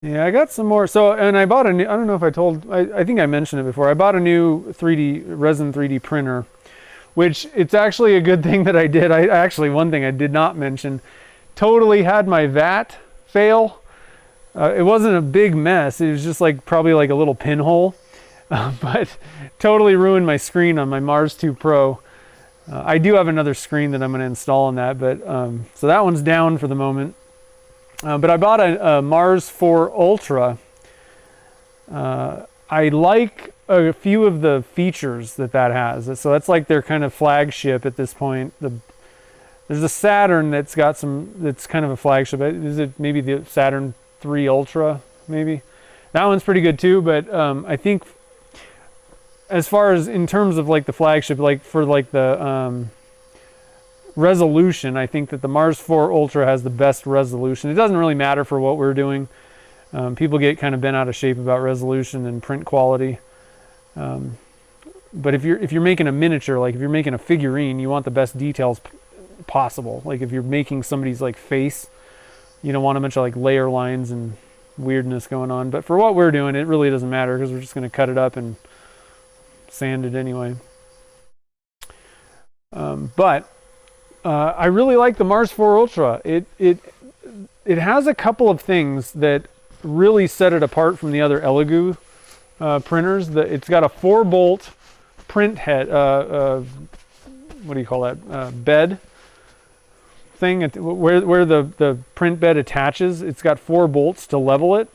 Yeah, I got some more. So, and I bought a new, I don't know if I think I mentioned it before. I bought a new resin 3D printer, which it's actually a good thing that I did. One thing I did not mention, totally had my vat fail. It wasn't a big mess. It was just probably like a little pinhole, but totally ruined my screen on my Mars 2 Pro. I do have another screen that I'm going to install on that, but so that one's down for the moment. But I bought a Mars 4 Ultra. I like a few of the features that has. So that's like their kind of flagship at this point. There's a Saturn that's got that's kind of a flagship. Is it maybe the Saturn 3 Ultra? Maybe that one's pretty good too. But I think as far as in terms of like the flagship, like for like the resolution, I think that the Mars 4 Ultra has the best resolution. It doesn't really matter for what we're doing. People get kind of bent out of shape about resolution and print quality. But if you're making a miniature, like if you're making a figurine, you want the best details possible. Like if you're making somebody's like face, you don't want a bunch of like layer lines and weirdness going on. But for what we're doing, it really doesn't matter because we're just going to cut it up and sand it anyway. But I really like the Mars 4 Ultra. It has a couple of things that really set it apart from the other Elegoo printers. It's got a 4-bolt print head. What do you call that? Bed thing where the print bed attaches. It's got 4 bolts to level it.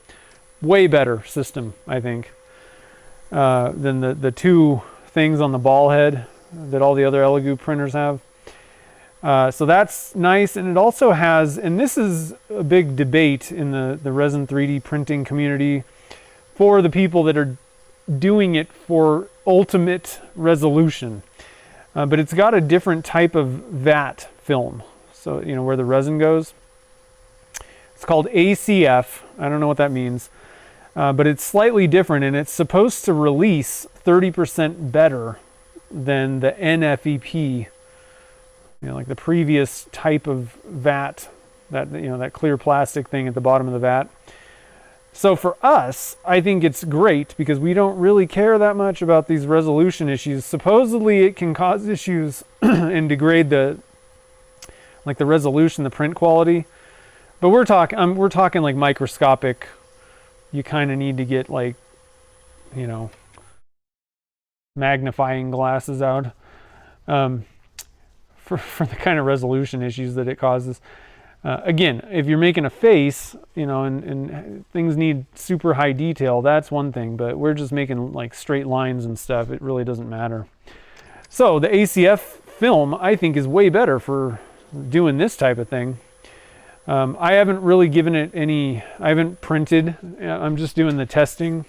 Way better system, I think, than the 2 things on the ball head that all the other Elegoo printers have. So that's nice, and it also has, and this is a big debate in the resin 3D printing community for the people that are doing it for ultimate resolution. But it's got a different type of vat film. So, you know, where the resin goes. It's called ACF. I don't know what that means. but it's slightly different, and it's supposed to release 30% better than the NFEP, like the previous type of vat, that that clear plastic thing at the bottom of the vat. So for us, I think it's great because we don't really care that much about these resolution issues. Supposedly it can cause issues and degrade the resolution, the print quality. But we're talking like microscopic. You kind of need to get magnifying glasses out for the kind of resolution issues that it causes. Again, if you're making a face, and things need super high detail, that's one thing, but we're just making like straight lines and stuff. It really doesn't matter. So the ACF film, I think, is way better for doing this type of thing. I haven't really given it I haven't printed. I'm just doing the testing.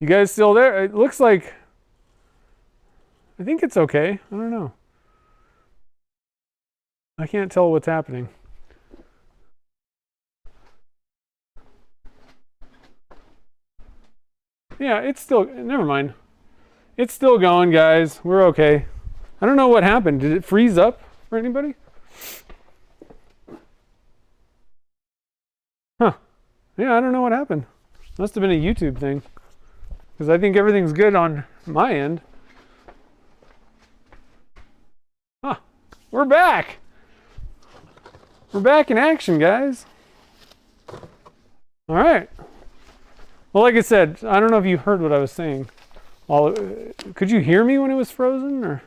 You guys still there? It looks like, I think it's okay. I don't know. I can't tell what's happening. Yeah, it's still, never mind. It's still going, guys. We're okay. I don't know what happened. Did it freeze up for anybody? Huh. Yeah, I don't know what happened. Must have been a YouTube thing. Because I think everything's good on my end. Huh. We're back. We're back in action, guys. All right. Well, like I said, I don't know if you heard what I was saying. Well, could you hear me when it was frozen? Or?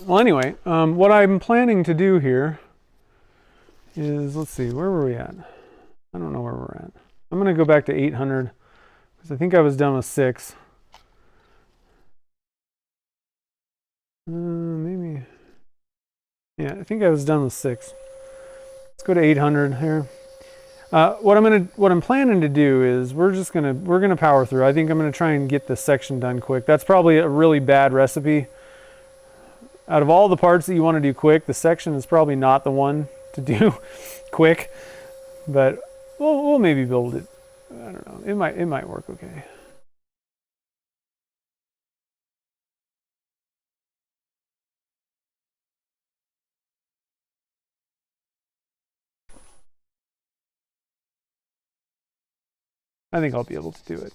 Well, anyway, what I'm planning to do here is, let's see, where were we at? I don't know where we're at. I'm going to go back to 800 because I think I was done with 6. Maybe. Yeah, I think I was done with 6. Let's go to 800 here. What I'm planning to do is we're gonna power through. I think I'm gonna try and get this section done quick. That's probably a really bad recipe. Out of all the parts that you want to do quick, the section is probably not the one to do quick. But we'll maybe build it. I don't know. It might work okay. I think I'll be able to do it.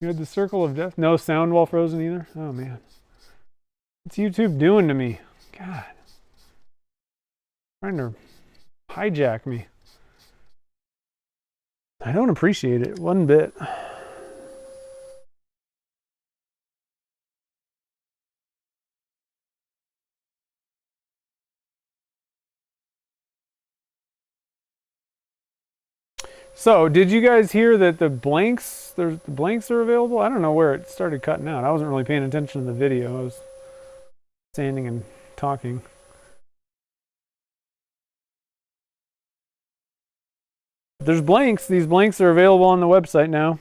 You had the circle of death. No sound while frozen either? Oh, man. What's YouTube doing to me? God. Trying to hijack me. I don't appreciate it one bit. So, did you guys hear that the blanks are available? I don't know where it started cutting out. I wasn't really paying attention to the video. I was standing and talking. There's blanks. These blanks are available on the website now.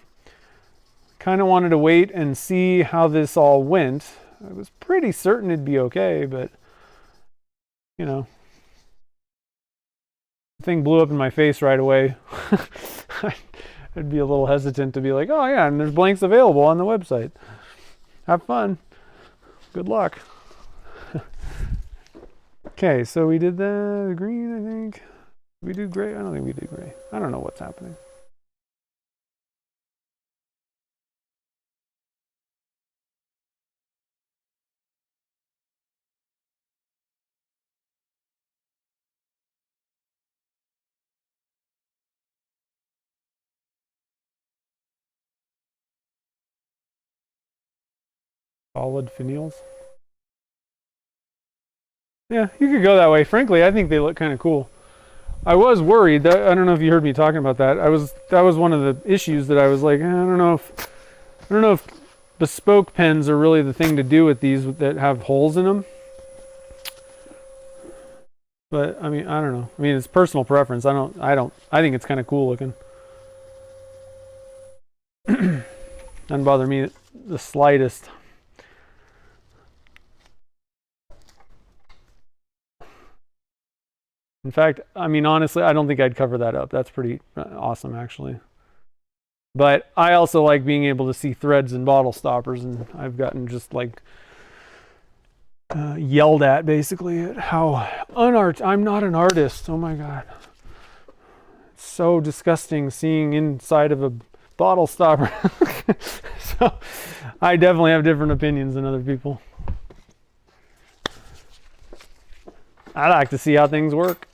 Kind of wanted to wait and see how this all went. I was pretty certain it'd be okay, but you know, the thing blew up in my face right away. I'd be a little hesitant to be like, oh yeah, and there's blanks available on the website. Have fun. Good luck. Okay, so we did the green, I think. We did gray? I don't think we did gray. I don't know what's happening. Solid finials. Yeah, you could go that way. Frankly, I think they look kind of cool. I was worried that, I don't know if you heard me talking about that. That was one of the issues that I was like, I don't know if bespoke pens are really the thing to do with these that have holes in them. But I mean, I don't know. I mean, it's personal preference. I think it's kind of cool looking. Doesn't bother me the slightest. In fact, I mean, honestly, I don't think I'd cover that up. That's pretty awesome, actually. But I also like being able to see threads and bottle stoppers, and I've gotten just like yelled at basically at how I'm not an artist. Oh my God. It's so disgusting seeing inside of a bottle stopper. So I definitely have different opinions than other people. I like to see how things work.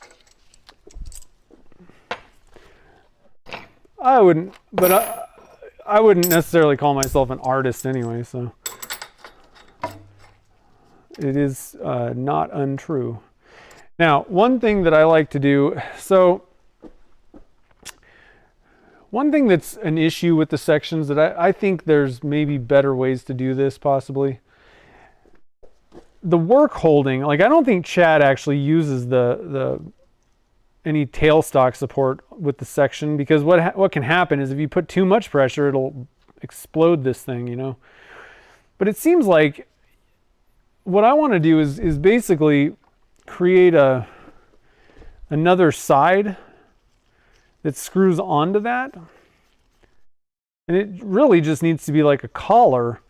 I wouldn't necessarily call myself an artist anyway, so it is not untrue. Now, one thing that I like to do, so one thing that's an issue with the sections that I think there's maybe better ways to do this possibly. The work holding, like I don't think Chad actually uses any tailstock support with the section, because what can happen is if you put too much pressure, it'll explode this thing, you know. But it seems like what I want to do is basically create another side that screws onto that, and it really just needs to be like a collar,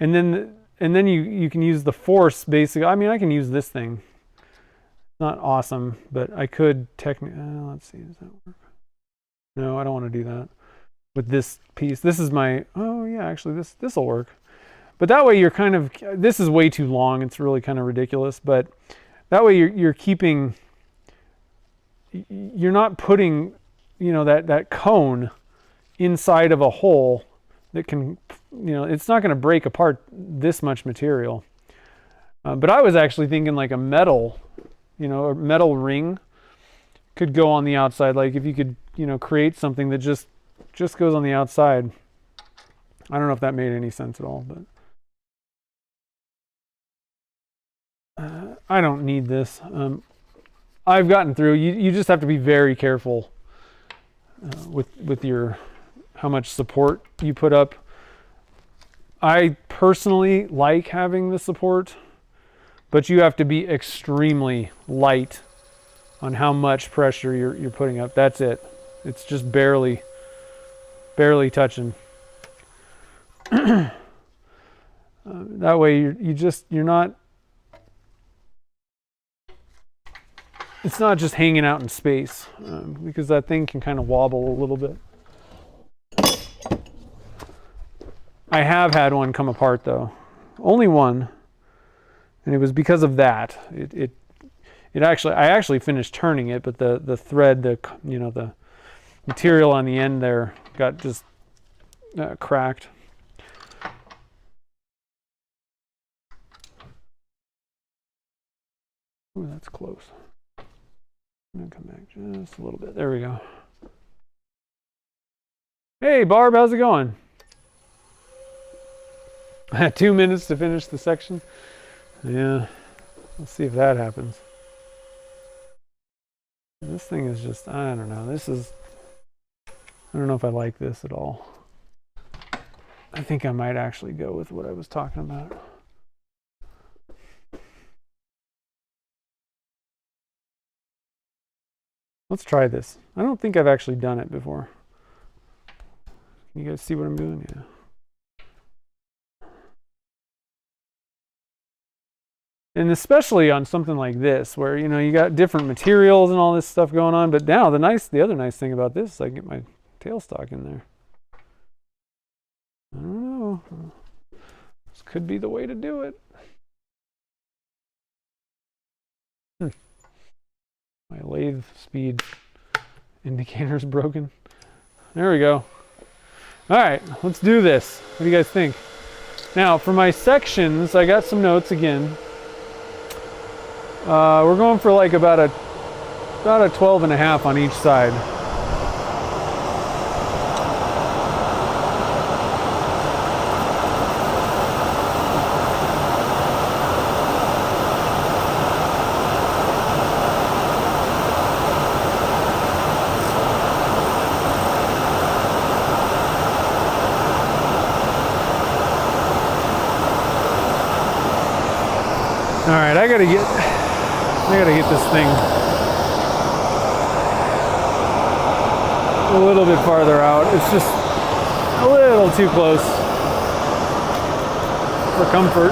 and then you can use the force basically. I mean, I can use this thing. Not awesome, but I could technically, let's see, does that work? No, I don't want to do that with this piece. This is my, oh yeah, actually this will work. But that way you're kind of, this is way too long. It's really kind of ridiculous, but that way you're keeping, you're not putting, you know, that cone inside of a hole that can, you know, it's not going to break apart this much material. But I was actually thinking like a metal, you know, a metal ring could go on the outside. Like if you could, you know, create something that just goes on the outside. I don't know if that made any sense at all, but I don't need this. I've gotten through. You just have to be very careful with your how much support you put up. I personally like having the support, but you have to be extremely light on how much pressure you're putting up. That's it. It's just barely touching. That way you're not, it's not just hanging out in space, because that thing can kind of wobble a little bit. I have had one come apart though, only one, and it was because of that. I actually finished turning it, but the thread, the material on the end there got just cracked. Ooh, that's close. I'm gonna come back just a little bit. There we go. Hey Barb, how's it going? 2 minutes to finish the section. Yeah, let's see if that happens. This thing is just, I don't know. I don't know if I like this at all. I think I might actually go with what I was talking about. Let's try this. I don't think I've actually done it before. Can you guys see what I'm doing? Yeah. And especially on something like this, where you got different materials and all this stuff going on. But now the other nice thing about this is I get my tailstock in there. I don't know. This could be the way to do it. My lathe speed indicator's broken. There we go. All right, let's do this. What do you guys think? Now, for my sections, I got some notes again. We're going for like about a 12.5 on each side. All right, I gotta get this thing a little bit farther out. It's just a little too close for comfort,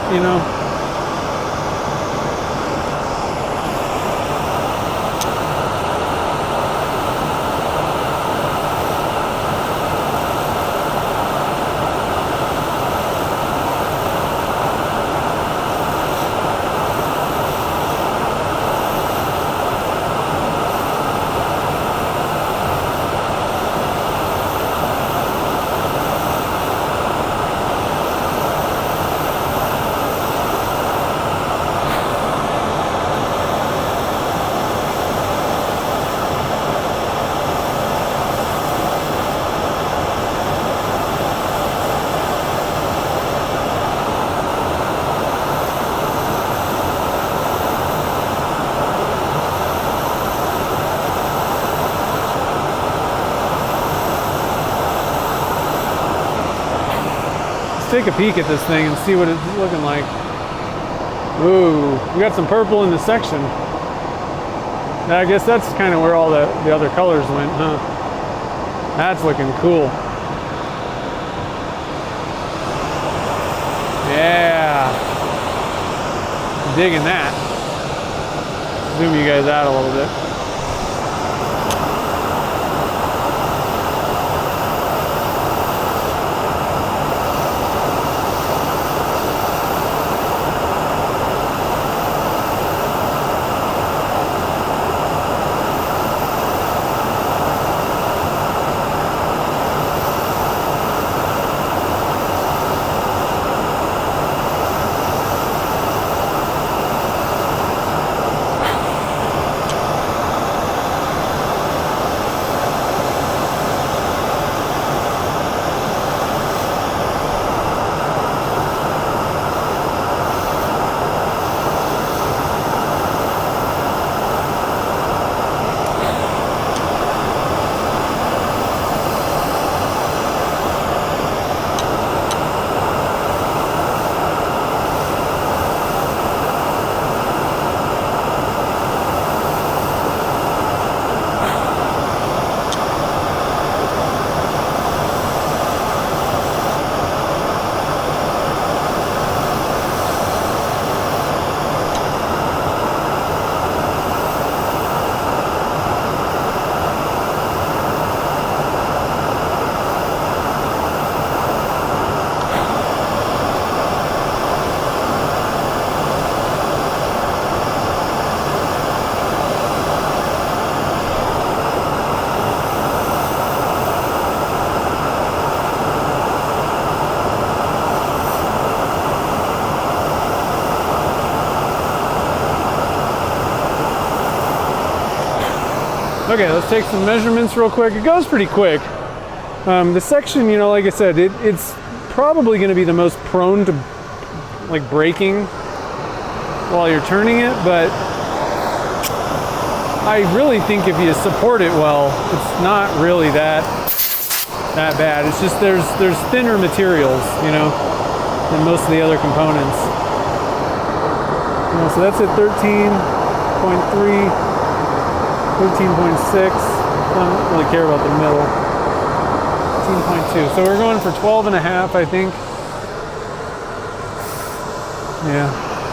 Take a peek at this thing and see what it's looking like. Ooh, we got some purple in the section. I guess that's kind of where all the other colors went, huh? That's looking cool. Yeah. Digging that. Zoom you guys out a little bit. Okay, let's take some measurements real quick. It goes pretty quick. The section, like I said, it's probably going to be the most prone to like breaking while you're turning it, but I really think if you support it well, it's not really that bad. It's just there's thinner materials, than most of the other components. So that's at 13.3. 13.6. I don't really care about the middle. 13.2. So we're going for 12 and a half, I think. Yeah,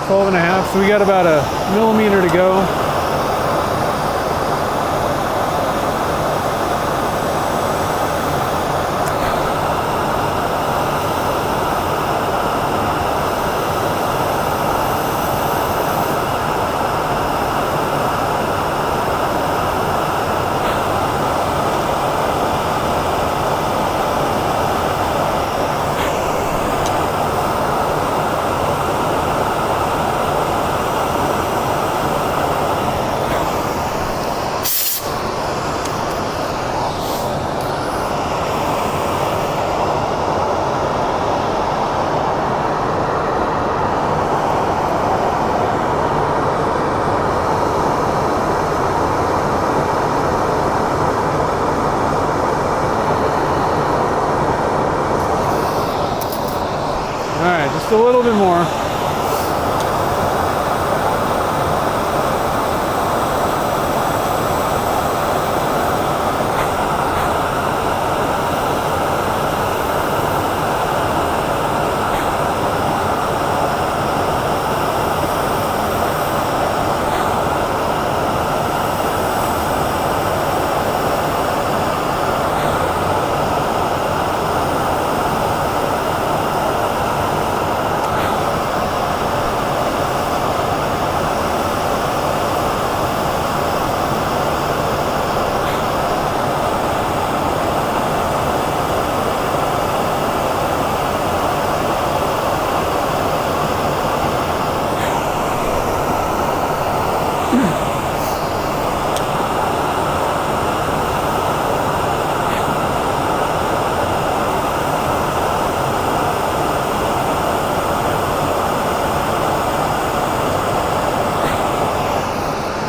12 and a half. So we got about a millimeter to go. A little bit more.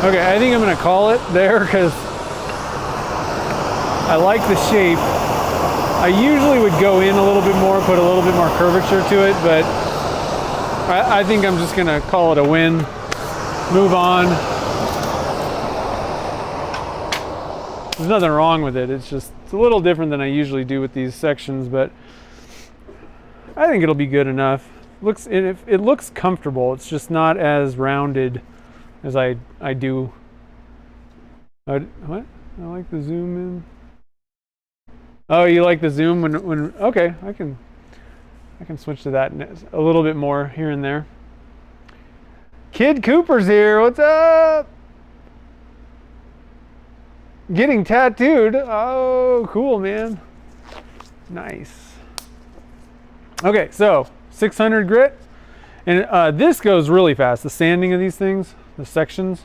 Okay, I think I'm gonna call it there because I like the shape. I usually would go in a little bit more, put a little bit more curvature to it, but I think I'm just gonna call it a win, move on. There's nothing wrong with it. It's a little different than I usually do with these sections, but I think it'll be good enough. It looks comfortable. It's just not as rounded as I do. What? I like the zoom in. Oh, you like the zoom when okay, I can switch to that a little bit more here and there. Kid Cooper's here. What's up? Getting tattooed. Oh, cool, man. Nice. Okay, so 600 grit. And this goes really fast. The sanding of these things, the sections.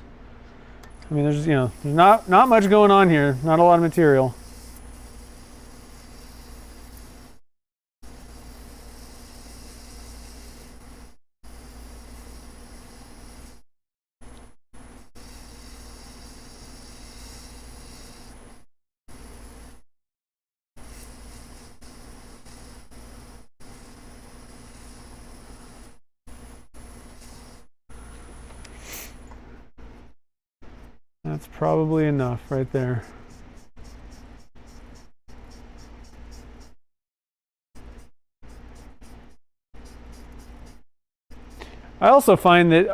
I mean, there's not much going on here. Not a lot of material. That's probably enough right there. I also find that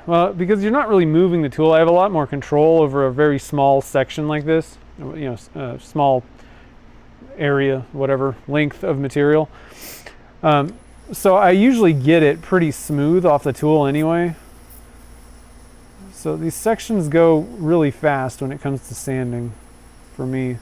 well, because you're not really moving the tool, I have a lot more control over a very small section like this, small area, whatever, length of material. So I usually get it pretty smooth off the tool anyway. So these sections go really fast when it comes to sanding for me.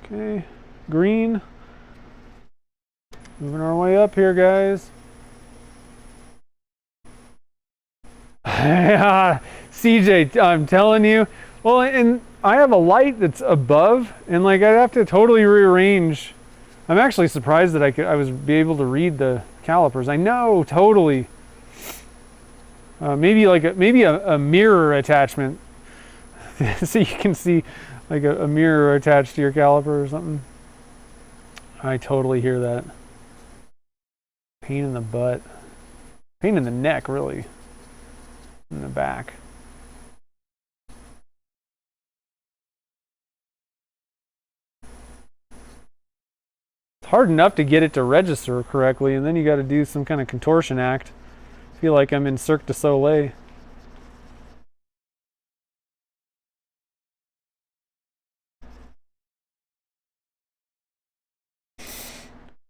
Okay, green. Moving our way up here, guys. Yeah, CJ, I'm telling you. Well, and I have a light that's above, and like I'd have to totally rearrange. I'm actually surprised that I was be able to read the calipers. I know, totally. Maybe like a mirror attachment, so you can see like a mirror attached to your caliper or something. I totally hear that. Pain in the butt. Pain in the neck, really. In the back. It's hard enough to get it to register correctly, and then you got to do some kind of contortion act. I feel like I'm in Cirque du Soleil.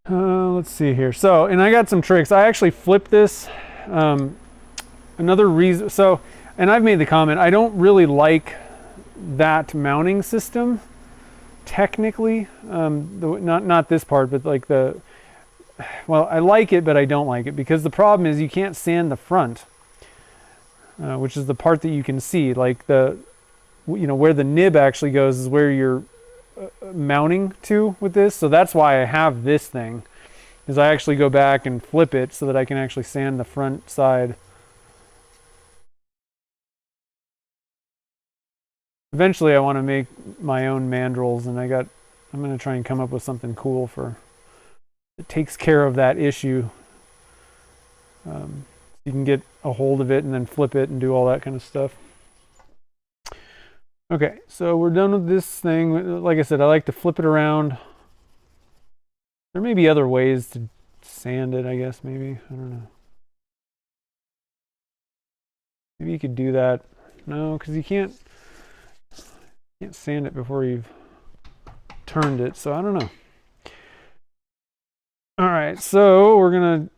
Let's see here. So, and I got some tricks. I actually flipped this. Another reason, so, and I've made the comment, I don't really like that mounting system, technically. Not this part, but like well, I like it, but I don't like it, because the problem is you can't sand the front, which is the part that you can see. Like where the nib actually goes is where you're mounting to with this. So that's why I have this thing, is I actually go back and flip it so that I can actually sand the front side. Eventually I want to make my own mandrels, and I'm going to try and come up with something cool that takes care of that issue. You can get a hold of it and then flip it and do all that kind of stuff. Okay, so we're done with this thing. Like I said, I like to flip it around. There may be other ways to sand it, I guess, maybe. I don't know. Maybe you could do that. No, because you can't sand it before you've turned it, so I don't know. All right, so we're gonna,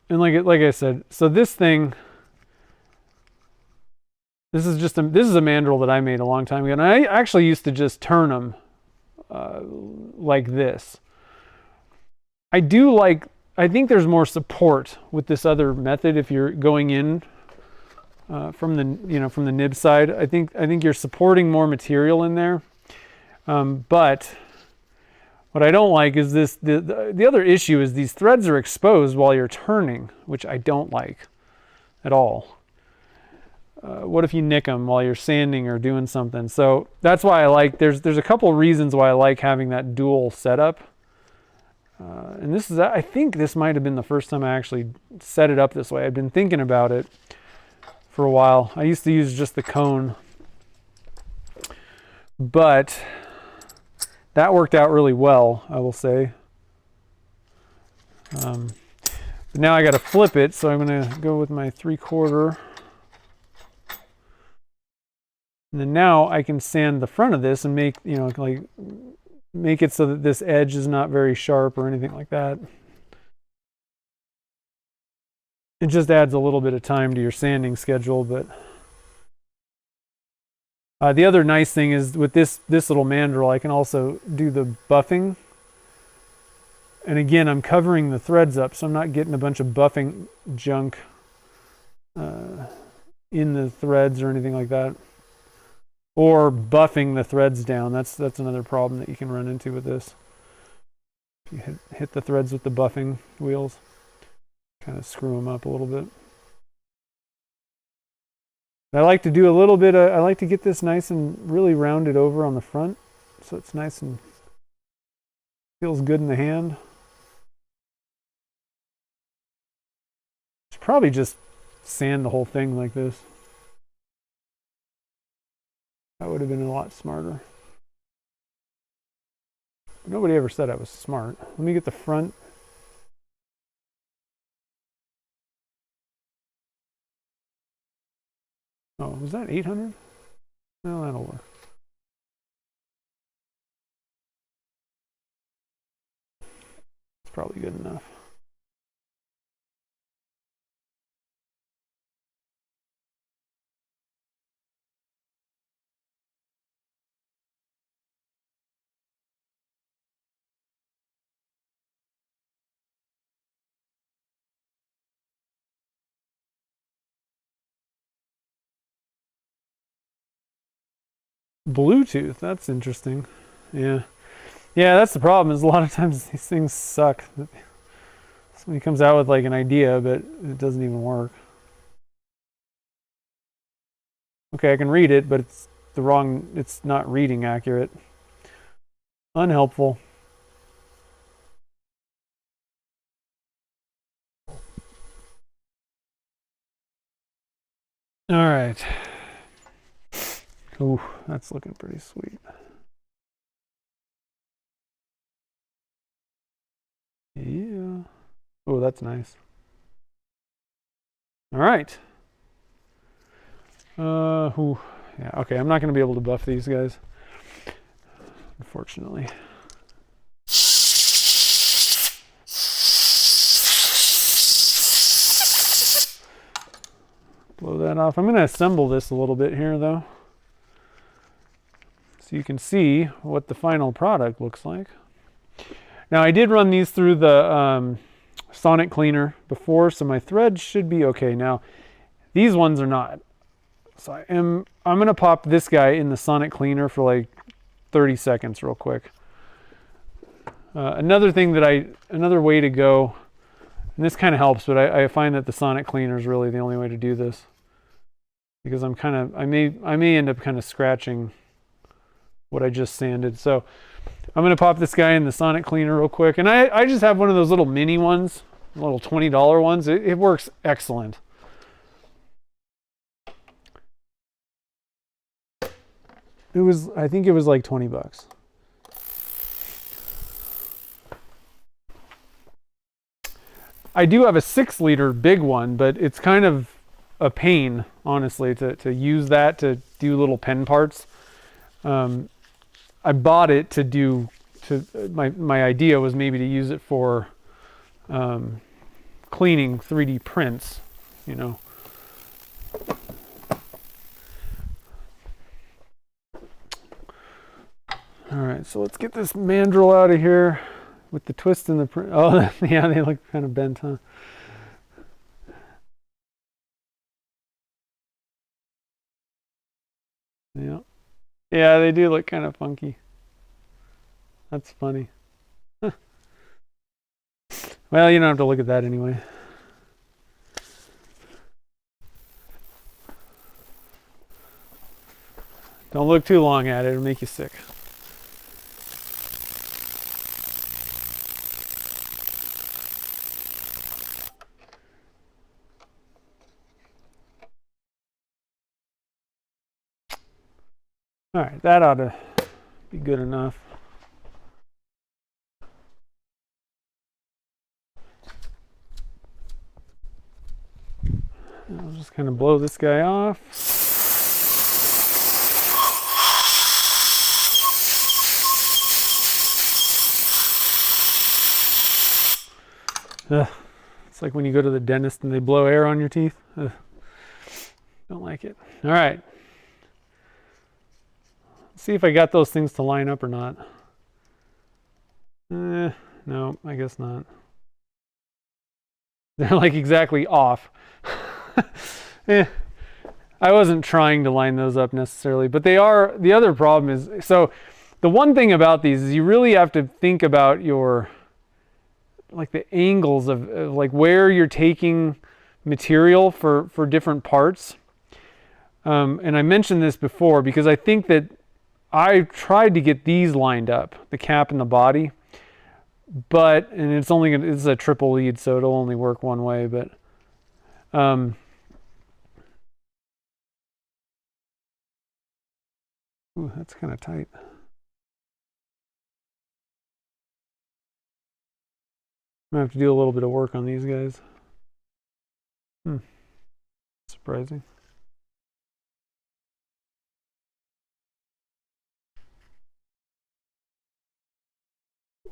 and like I said, so this thing, this is a mandrel that I made a long time ago, and I actually used to just turn them like this. I think there's more support with this other method if you're going in from the nib side. I think you're supporting more material in there, but what I don't like is this. The other issue is these threads are exposed while you're turning, which I don't like at all. What if you nick them while you're sanding or doing something? So that's why I like. There's a couple reasons why I like having that dual setup. And I think this might have been the first time I actually set it up this way. I've been thinking about it for a while. I used to use just the cone, but that worked out really well, I will say. But now I got to flip it, so I'm going to go with my 3/4. And then now I can sand the front of this and make it so that this edge is not very sharp or anything like that. It just adds a little bit of time to your sanding schedule, but the other nice thing is with this little mandrel, I can also do the buffing. And again, I'm covering the threads up, so I'm not getting a bunch of buffing junk in the threads or anything like that. Or buffing the threads down. That's another problem that you can run into with this. You hit the threads with the buffing wheels, kind of screw them up a little bit. I like to do a little bit I like to get this nice and really rounded over on the front, so it's nice and feels good in the hand. Should probably just sand the whole thing like this. That would have been a lot smarter. Nobody ever said I was smart. Let me get the front. Oh, was that 800? No, that'll work. It's probably good enough. Bluetooth, that's interesting. Yeah. Yeah, that's the problem, is a lot of times these things suck. Somebody comes out with like an idea, but it doesn't even work. Okay, I can read it, but it's not reading accurate. Unhelpful. All right. Ooh, that's looking pretty sweet. Yeah. Oh, that's nice. All right. Yeah, okay, I'm not going to be able to buff these guys, unfortunately. Blow that off. I'm going to assemble this a little bit here, though, so you can see what the final product looks like. Now, I did run these through the sonic cleaner before, so my threads should be okay. Now, these ones are not. So I'm going to pop this guy in the sonic cleaner for like 30 seconds real quick. Another way to go, and this kind of helps, but I find that the sonic cleaner is really the only way to do this, because I may end up kind of scratching what I just sanded. So I'm going to pop this guy in the sonic cleaner real quick, and I just have one of those little mini ones, little $20 ones. It works excellent. I think it was like 20 bucks. I do have a 6-liter big one, but it's kind of a pain, honestly, to use that to do little pen parts. I bought it my idea was maybe to use it for cleaning 3D prints, you know. All right, so let's get this mandrel out of here with the twist in the print. Oh, yeah, they look kind of bent, huh? Yeah. Yeah, they do look kind of funky. That's funny. Huh. Well, you don't have to look at that anyway. Don't look too long at it, it'll make you sick. All right, that ought to be good enough. I'll just kind of blow this guy off. It's like when you go to the dentist and they blow air on your teeth. Don't like it. All right. Let's see if I got those things to line up or not. No, I guess not. They're like exactly off. I wasn't trying to line those up necessarily, but they are. The other problem is, so the one thing about these is you really have to think about like the angles of like where you're taking material for different parts. And I mentioned this before because I think that I tried to get these lined up, the cap and the body, and it's a triple lead, so it'll only work one way, but ooh, that's kind of tight. I'm gonna have to do a little bit of work on these guys. Surprising.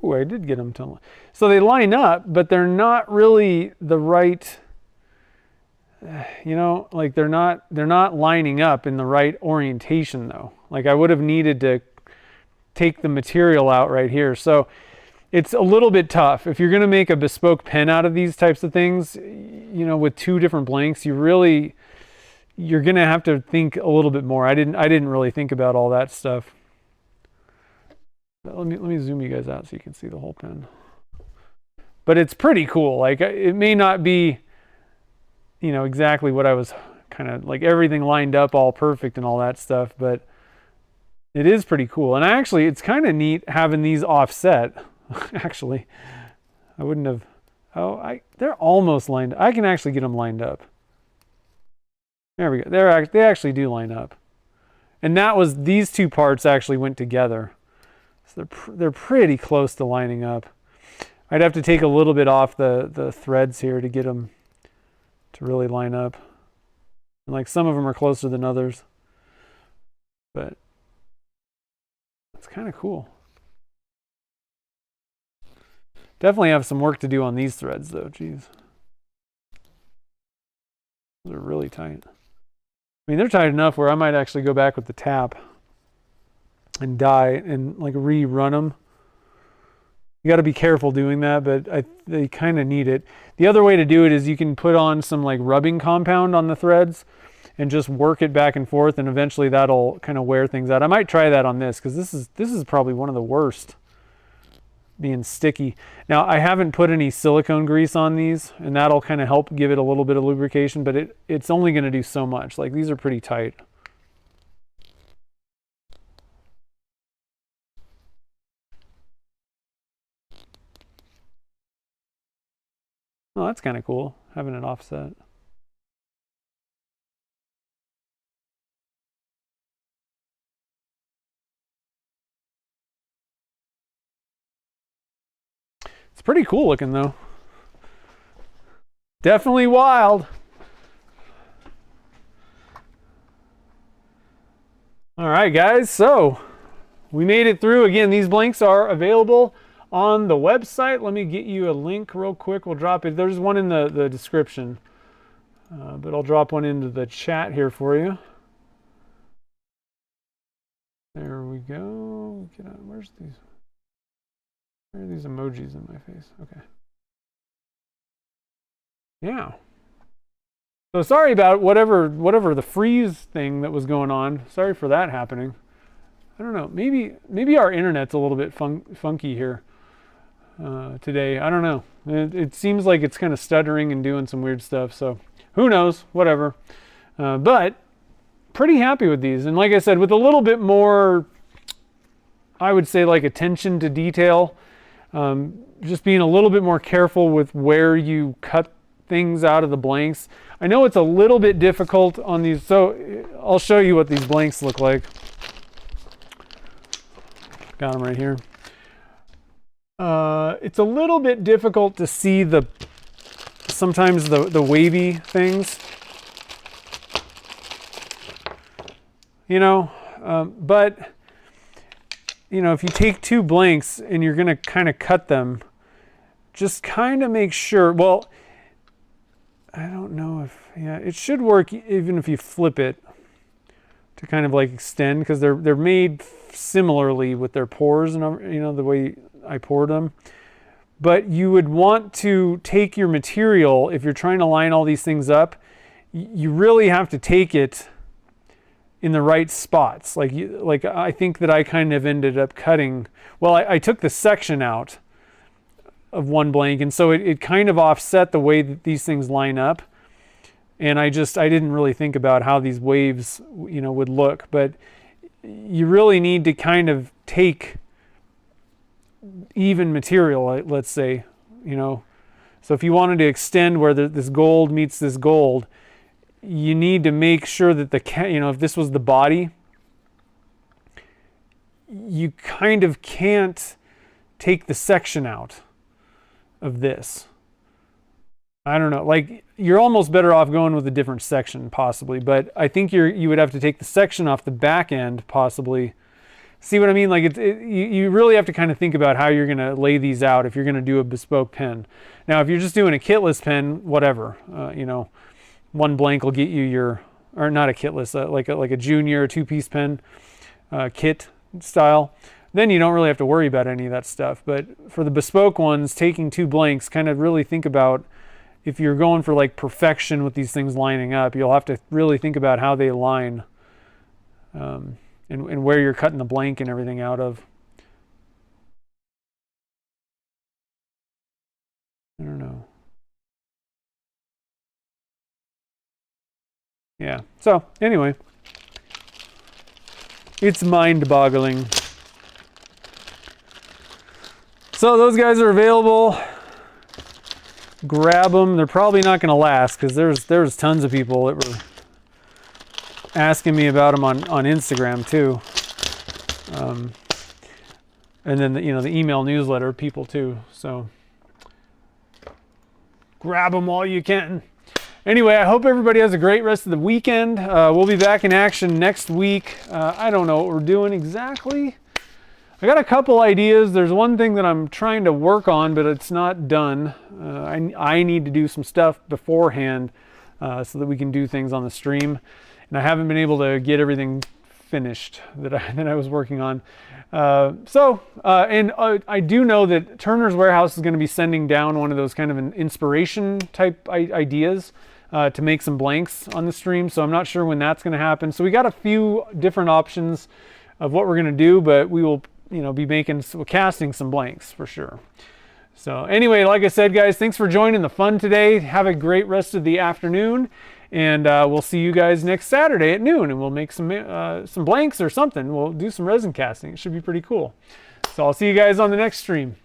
Ooh, I did get them to. So they line up, but they're not really the right. You know, like they're not lining up in the right orientation though. Like I would have needed to take the material out right here. So it's a little bit tough. If you're going to make a bespoke pen out of these types of things, you know, with two different blanks, you you're gonna have to think a little bit more. I didn't really think about all that stuff. But let me zoom you guys out so you can see the whole pen. But it's pretty cool. Like, it may not be, you know, exactly what I was kind of like, everything lined up all perfect and all that stuff, but it is pretty cool. And actually, it's kind of neat having these offset. Actually, I wouldn't have. Oh, they're almost lined. I can actually get them lined up. There we go. They actually do line up. And that was, these two parts actually went together. So they're pretty close to lining up. I'd have to take a little bit off the threads here to get them to really line up. And like, some of them are closer than others. But it's kind of cool. Definitely have some work to do on these threads though, geez. They're really tight. I mean, they're tight enough where I might actually go back with the tap and dye and like rerun them. You got to be careful doing that, but they kind of need it. The other way to do it is you can put on some like rubbing compound on the threads and just work it back and forth, and eventually that'll kind of wear things out. I might try that on this, because this is probably one of the worst, being sticky. Now, I haven't put any silicone grease on these, and that'll kind of help give it a little bit of lubrication, but it's only going to do so much. Like, these are pretty tight. Oh, that's kind of cool, having it offset. It's pretty cool looking though. Definitely wild. All right, guys, so we made it through. Again, these blanks are available on the website. Let me get you a link real quick. We'll drop it. There's one in the description, but I'll drop one into the chat here for you. There we go. Get out. Where's these? Where are these emojis in my face? Okay. Yeah. So sorry about whatever the freeze thing that was going on. Sorry for that happening. I don't know. Maybe our internet's a little bit funky here today. I don't know. It seems like it's kind of stuttering and doing some weird stuff. So who knows? Whatever. But pretty happy with these. And like I said, with a little bit more, I would say, like, attention to detail. Just being a little bit more careful with where you cut things out of the blanks. I know it's a little bit difficult on these, so I'll show you what these blanks look like. Got them right here. It's a little bit difficult to see sometimes the wavy things, you know, but you know, if you take two blanks and you're going to kind of cut them, just kind of make sure, well, I don't know if, yeah, it should work even if you flip it to kind of like extend, because they're made similarly with their pores and, you know, the way I poured them. But you would want to take your material, if you're trying to line all these things up, you really have to take it in the right spots. Like I think that I kind of ended up cutting, well, I took the section out of one blank, and so it kind of offset the way that these things line up. And I didn't really think about how these waves, you know, would look. But you really need to kind of take even material, let's say, you know. So if you wanted to extend where this gold meets this gold, you need to make sure that you know, if this was the body, you kind of can't take the section out of this. I don't know, like, you're almost better off going with a different section possibly, but I think you would have to take the section off the back end possibly. See what I mean? Like, you really have to kind of think about how you're going to lay these out if you're going to do a bespoke pen. Now, if you're just doing a kitless pen, whatever, you know, one blank will get you or not a kitless, like a junior two-piece pen, kit style. Then you don't really have to worry about any of that stuff. But for the bespoke ones, taking two blanks, kind of really think about if you're going for like perfection with these things lining up, you'll have to really think about how they line, and where you're cutting the blank and everything out of. I don't know. Yeah. So anyway, it's mind-boggling. So those guys are available. Grab them. They're probably not going to last because there's tons of people that were asking me about them on Instagram too. And then the email newsletter people too. So grab them while you can. Anyway, I hope everybody has a great rest of the weekend. We'll be back in action next week. I don't know what we're doing exactly. I got a couple ideas. There's one thing that I'm trying to work on, but it's not done. I need to do some stuff beforehand so that we can do things on the stream. And I haven't been able to get everything finished that I was working on. I do know that Turner's Warehouse is going to be sending down one of those kind of an inspiration type ideas to make some blanks on the stream. So I'm not sure when that's going to happen. So we got a few different options of what we're going to do, but we will, be casting some blanks for sure. So anyway, like I said, guys, thanks for joining the fun today. Have a great rest of the afternoon, and we'll see you guys next Saturday at noon, and we'll make some blanks or something. We'll do some resin casting. It should be pretty cool. So I'll see you guys on the next stream.